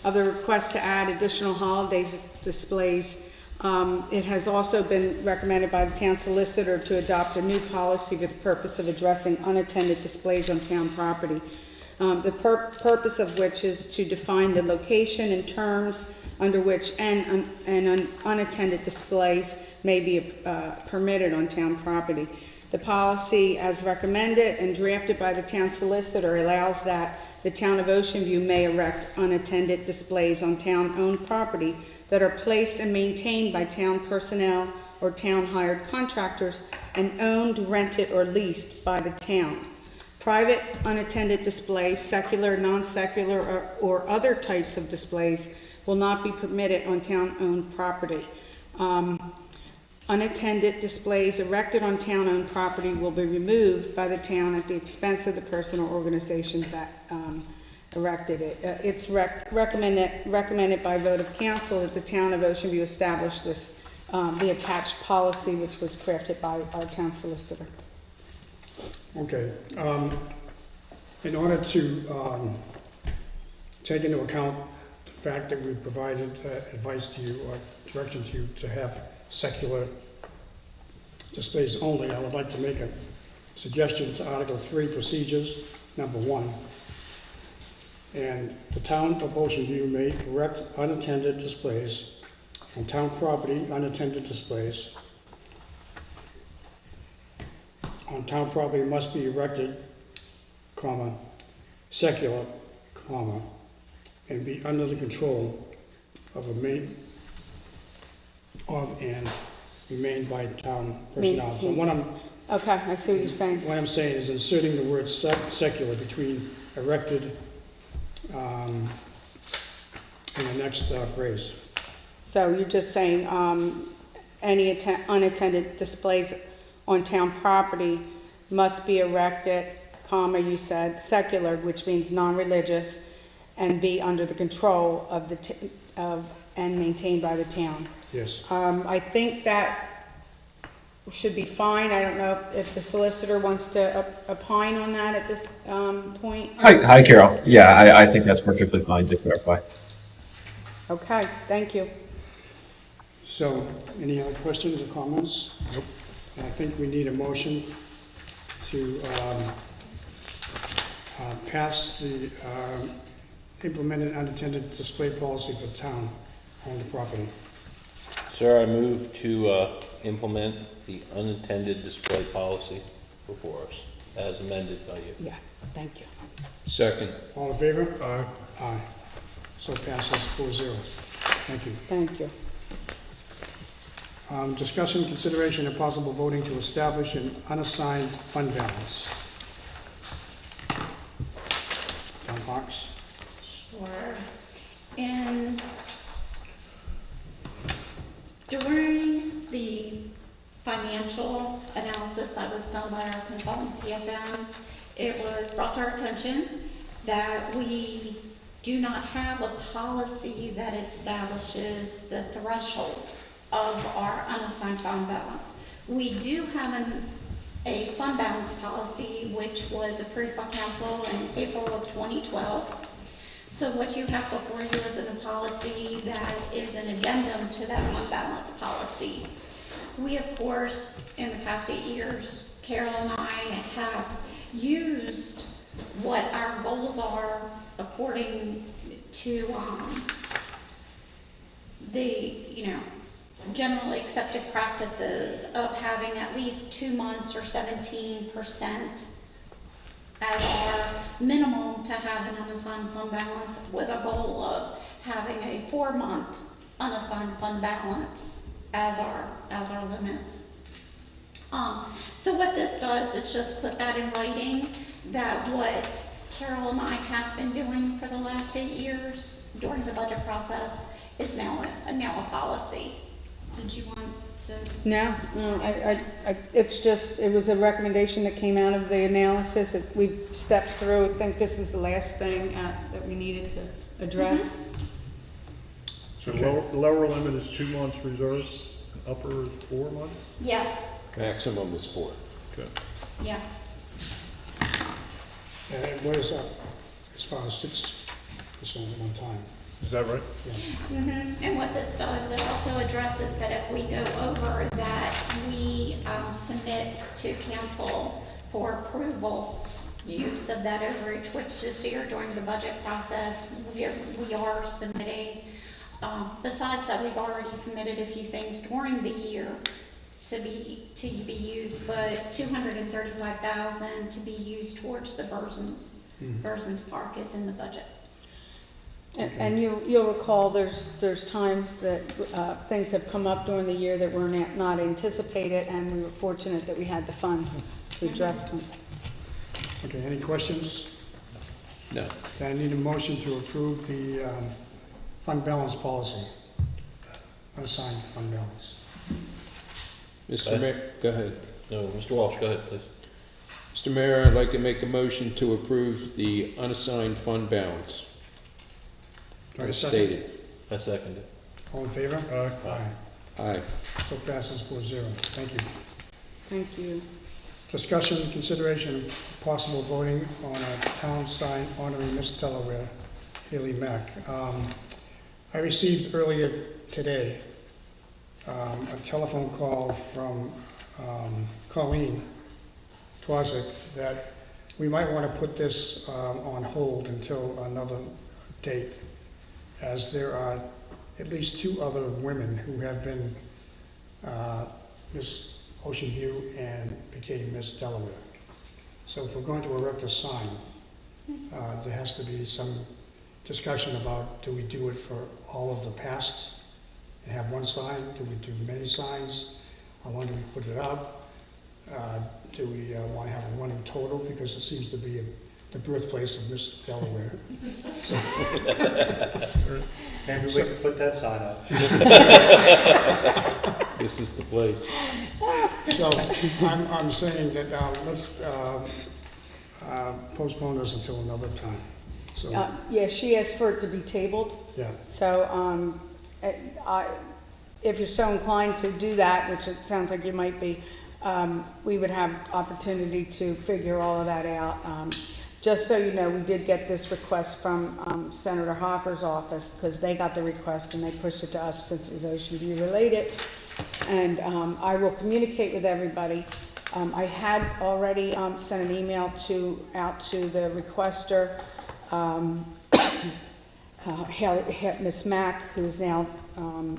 of the request to add additional holidays displays, it has also been recommended by the town solicitor to adopt a new policy for the purpose of addressing unattended displays on town property. The purpose of which is to define the location and terms under which unattended displays may be permitted on town property. The policy, as recommended and drafted by the town solicitor, allows that the town of Ocean View may erect unattended displays on town-owned property that are placed and maintained by town personnel or town-hired contractors and owned, rented, or leased by the town. Private unattended displays, secular, non-secular, or other types of displays will not be permitted on town-owned property. Unattended displays erected on town-owned property will be removed by the town at the expense of the person or organization that erected it. It's recommended by vote of council that the town of Ocean View establish this, the attached policy, which was crafted by our town solicitor. Okay. In order to take into account the fact that we provided advice to you or direction to you to have secular displays only, I would like to make a suggestion to Article 3, Procedures, number 1. And the town of Ocean View may erect unattended displays on town property. Unattended displays on town property must be erected, comma, secular, comma, and be under the control of and remain by town personnel. So what I'm Okay, I see what you're saying. What I'm saying is inserting the word secular between erected in the next phrase. So you're just saying any unattended displays on town property must be erected, comma, you said, secular, which means non-religious, and be under the control of and maintained by the town. Yes. I think that should be fine. I don't know if the solicitor wants to opine on that at this point. Hi, Carol. Yeah, I think that's perfectly fine to clarify. Okay, thank you. So, any other questions or comments? Nope. I think we need a motion to pass the implemented unattended display policy for the town on the property. Sir, I move to implement the unattended display policy before us, as amended by you. Yeah, thank you. Second. All in favor? Aye. Aye. So passes 4-0. Thank you. Thank you. Discussion, consideration, and possible voting to establish an unassigned fund balance. John Hawks. Sure. During the financial analysis that was done by our consultant PFM, it was brought to our attention that we do not have a policy that establishes the threshold of our unassigned fund balance. We do have a fund balance policy which was approved by council in April of 2012. So what you have before you is a policy that is an addendum to that fund balance policy. We, of course, in the past 8 years, Carol and I have used what our goals are according to the, generally accepted practices of having at least 2 months or 17% as our minimum to have an unassigned fund balance, with a goal of having a 4-month unassigned fund balance as our limits. So what this does is just put that in writing, that what Carol and I have been doing for the last 8 years during the budget process is now a policy. Did you want to? No, it's just, it was a recommendation that came out of the analysis. We stepped through. I think this is the last thing that we needed to address. So the lower limit is 2 months reserve, upper is 4 months? Yes, Maximum is 4. Okay. yes. And it was up as far as 6% at one time. Is that right? And what this does, it also addresses that if we go over that, we submit to council for approval use of that overage, which this year during the budget process, we are submitting. Besides that, we've already submitted a few things during the year to be used, but $235,000 to be used towards the Berzins Park is in the budget. And you'll recall there's times that things have come up during the year that were not anticipated, and we were fortunate that we had the funds to address them. Okay, any questions? No. Okay, I need a motion to approve the fund balance policy, unassigned fund balance. Mr. Mayor, go ahead. No, Mr. Walsh, go ahead, please. Mr. Mayor, I'd like to make a motion to approve the unassigned fund balance. Do I have a As second? stated. I second it. All in favor? Aye. Aye. So passes 4-0. Thank you. Thank you. Discussion, consideration, and possible voting on a town sign honoring Miss Delaware, Haley Mack. I received earlier today a telephone call from Colleen Twazik that we might want to put this on hold until another date, as there are at least 2 other women who have been Miss Ocean View and became Miss Delaware. So if we're going to erect a sign, there has to be some discussion about, do we do it for all of the past and have one sign? Do we do many signs? How long do we put it up? Do we want to have one in total? Because it seems to be the birthplace of Miss Delaware. So, Maybe we can put that sign up. This is the place. so I'm saying that let's postpone this until another time. So, Yeah, she asked for it to be tabled. yeah. So if you're so inclined to do that, which it sounds like you might be, we would have opportunity to figure all of that out. Just so you know, we did get this request from Senator Hopper's office, because they got the request and they pushed it to us since it was Ocean View related. And I will communicate with everybody. I had already sent an email out to the requester, Miss Mack, who is now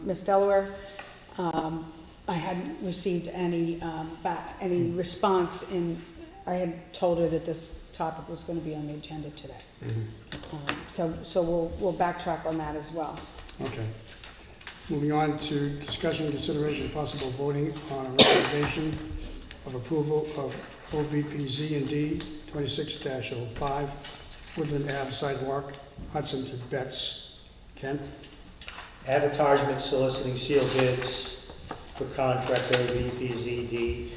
Miss Delaware. I hadn't received any response, and I had told her that this topic was going to be on the agenda today. So we'll backtrack on that as well. Okay. Moving on to discussion, consideration, and possible voting on a recommendation of approval of OVP Z&D 26-05, Woodland Ave sidewalk, Hudson to Betts. Ken? Advertisement soliciting sealed bids for contract OVPZD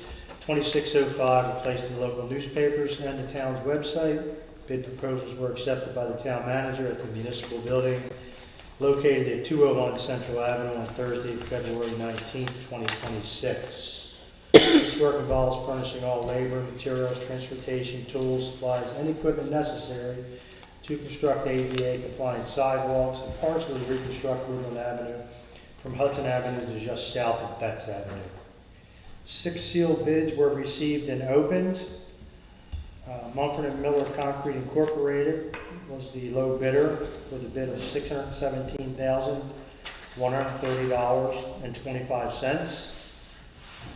2605 were placed in the local newspapers and the town's website. Bid proposals were accepted by the town manager at the municipal building located at 201 Central Avenue on Thursday, February 19, 2026. This work involves furnishing all labor, materials, transportation, tools, supplies, and equipment necessary to construct ADA-compliant sidewalks and partially reconstruct Woodland Avenue from Hudson Avenue to just south of Betts Avenue. 6 sealed bids were received and opened. Mumford & Miller Concrete Incorporated was the low bidder with a bid of $617,130.25.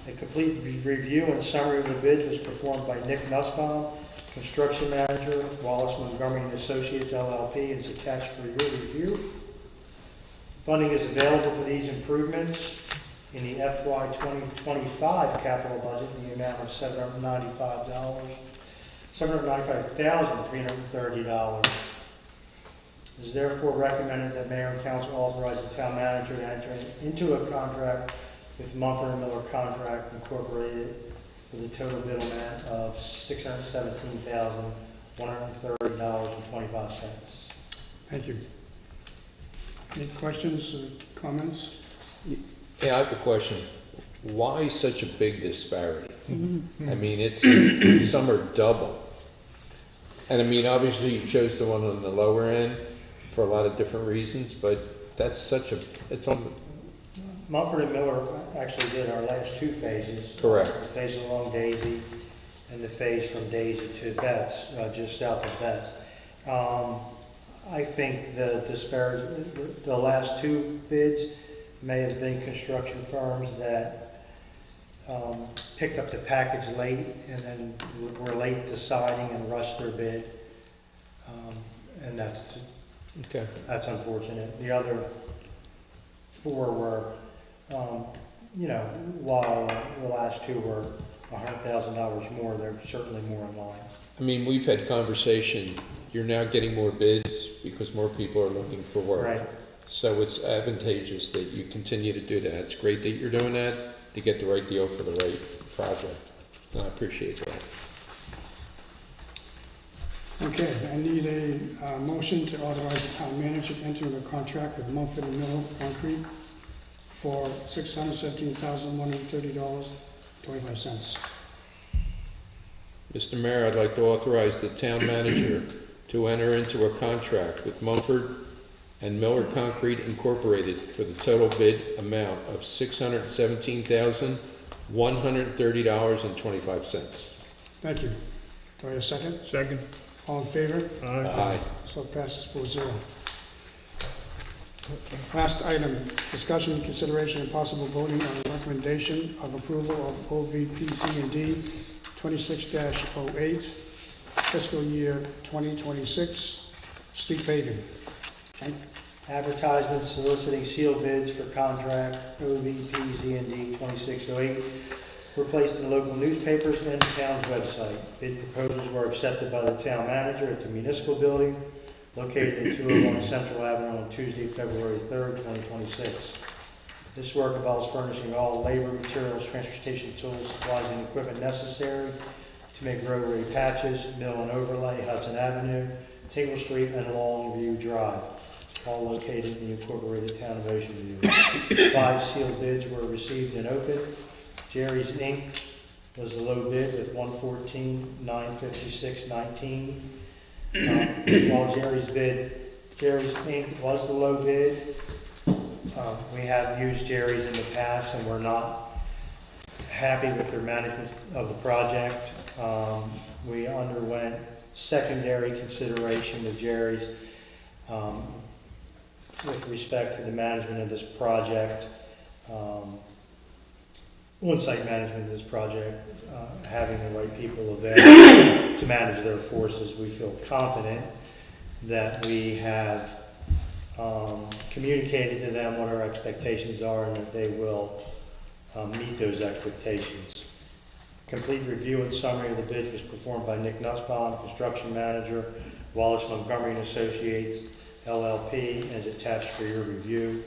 A complete review and summary of the bids was performed by Nick Nussbaum, Construction Manager, Wallace Montgomery & Associates LLP, and is attached for your review. Funding is available for these improvements in the FY 2025 capital budget in the amount of $795,330. It is therefore recommended that Mayor and Council authorize the town manager to enter into a contract with Mumford and Miller Contract Incorporated for the total bid amount of $617,130.25. Thank you. Any questions or comments? Yeah, I have a question. Why such a big disparity? I mean, it's, some are double. And I mean, obviously you chose the one on the lower end for a lot of different reasons, but that's such a, it's on, Mumford and Miller actually did our last two phases. Correct. The phase along Daisy and the phase from Daisy to Betts, just south of Betts. I think the disparity, the last two bids may have been construction firms that picked up the package late and then were late deciding and rushed their bid. And that's unfortunate. The other four were, while the last two were $100,000 more, they're certainly more in line. I mean, we've had conversation, you're now getting more bids because more people are looking for work. Right. So it's advantageous that you continue to do that. It's great that you're doing that to get the right deal for the right project. And I appreciate that. Okay, I need a motion to authorize the town manager to enter into a contract with Mumford and Miller Concrete for $617,130.25. Mr. Mayor, I'd like to authorize the town manager to enter into a contract with Mumford and Miller Concrete Incorporated for the total bid amount of $617,130.25. Thank you. Do I have a second? Second. All in favor? Aye. So it passes 4-0. Last item, discussion, consideration, and possible voting on the recommendation of approval of OVPC&D 26-08, fiscal year 2026, street paving. Okay. Advertisement soliciting sealed bids for contract OVPZ&D 2608 were placed in local newspapers and the town's website. Bid proposals were accepted by the town manager at the municipal building located at 201 Central Avenue on Tuesday, February 3rd, 2026. This work involves furnishing all labor, materials, transportation tools, supplies, and equipment necessary to make roadway patches, mill and overlay Hudson Avenue, Tingle Street, and Longview Drive, all located in the incorporated town of Ocean View. 5 sealed bids were received and opened. Jerry's Inc. was the low bid with $114,956.19. While Jerry's Inc. was the low bid, we have used Jerry's in the past and we're not happy with their management of the project. We underwent secondary consideration with Jerry's with respect to the management of this project, on-site management of this project, having the right people available to manage their forces. We feel confident that we have communicated to them what our expectations are and that they will meet those expectations. Complete review and summary of the bid was performed by Nick Nussbaum, construction manager, Wallace Montgomery and Associates, LLP, and is attached for your review.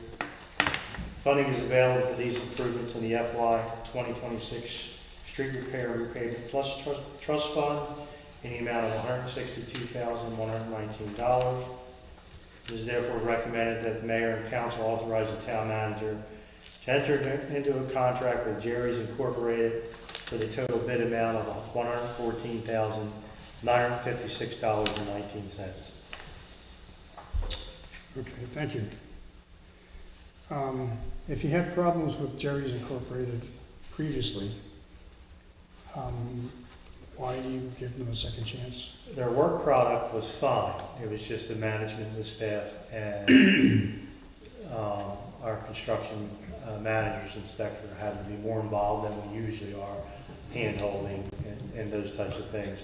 Funding is available for these improvements in the FY 2026 Street Repair and Repaving Plus Trust Fund in the amount of $162,119. It is therefore recommended that the mayor and council authorize the town manager to enter into a contract with Jerry's Incorporated for the total bid amount of $114,956.19. Okay, thank you. If you had problems with Jerry's Incorporated previously, why do you give them a second chance? Their work product was fine. It was just the management of the staff and our construction managers inspector had to be more involved than we usually are, hand-holding and those types of things.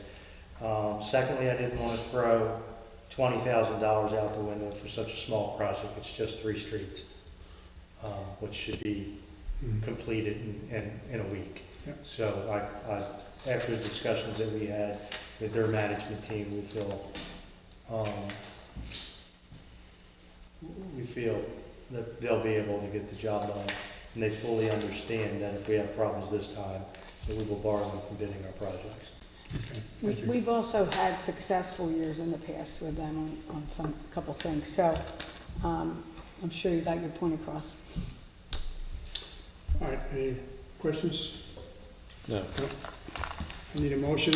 Secondly, I didn't want to throw $20,000 out the window for such a small project. It's just 3 streets, which should be completed in a week. Yeah. So after the discussions that we had with their management team, we feel that they'll be able to get the job done and they fully understand that if we have problems this time, that we will bar them from bidding our projects. We've also had successful years in the past with them on some, couple things, so I'm sure you got your point across. All right, any questions? No. I need a motion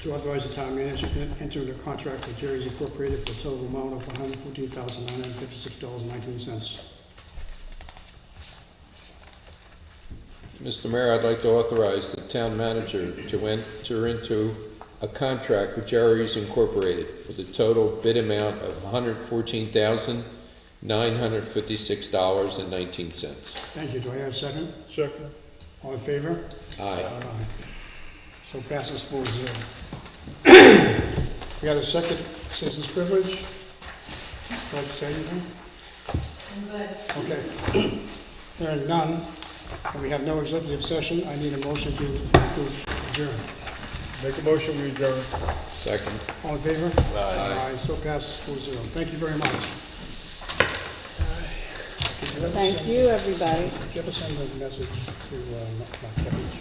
to authorize the town manager to enter into a contract with Jerry's Incorporated for a total amount of $114,956.19. Mr. Mayor, I'd like to authorize the town manager to enter into a contract with Jerry's Incorporated for the total bid amount of $114,956.19. Thank you. Do I have a second? Second. All in favor? Aye. So passes 4-0. We got a second citizen's privilege. Would you like to say anything? I'm good. Okay. Hearing none, and we have no executive session, I need a motion to adjourn. Make a motion, we adjourn. Second. All in favor? Aye. So passes 4-0. Thank you very much. Thank you, everybody. Did you ever send a message to Mark Kevich?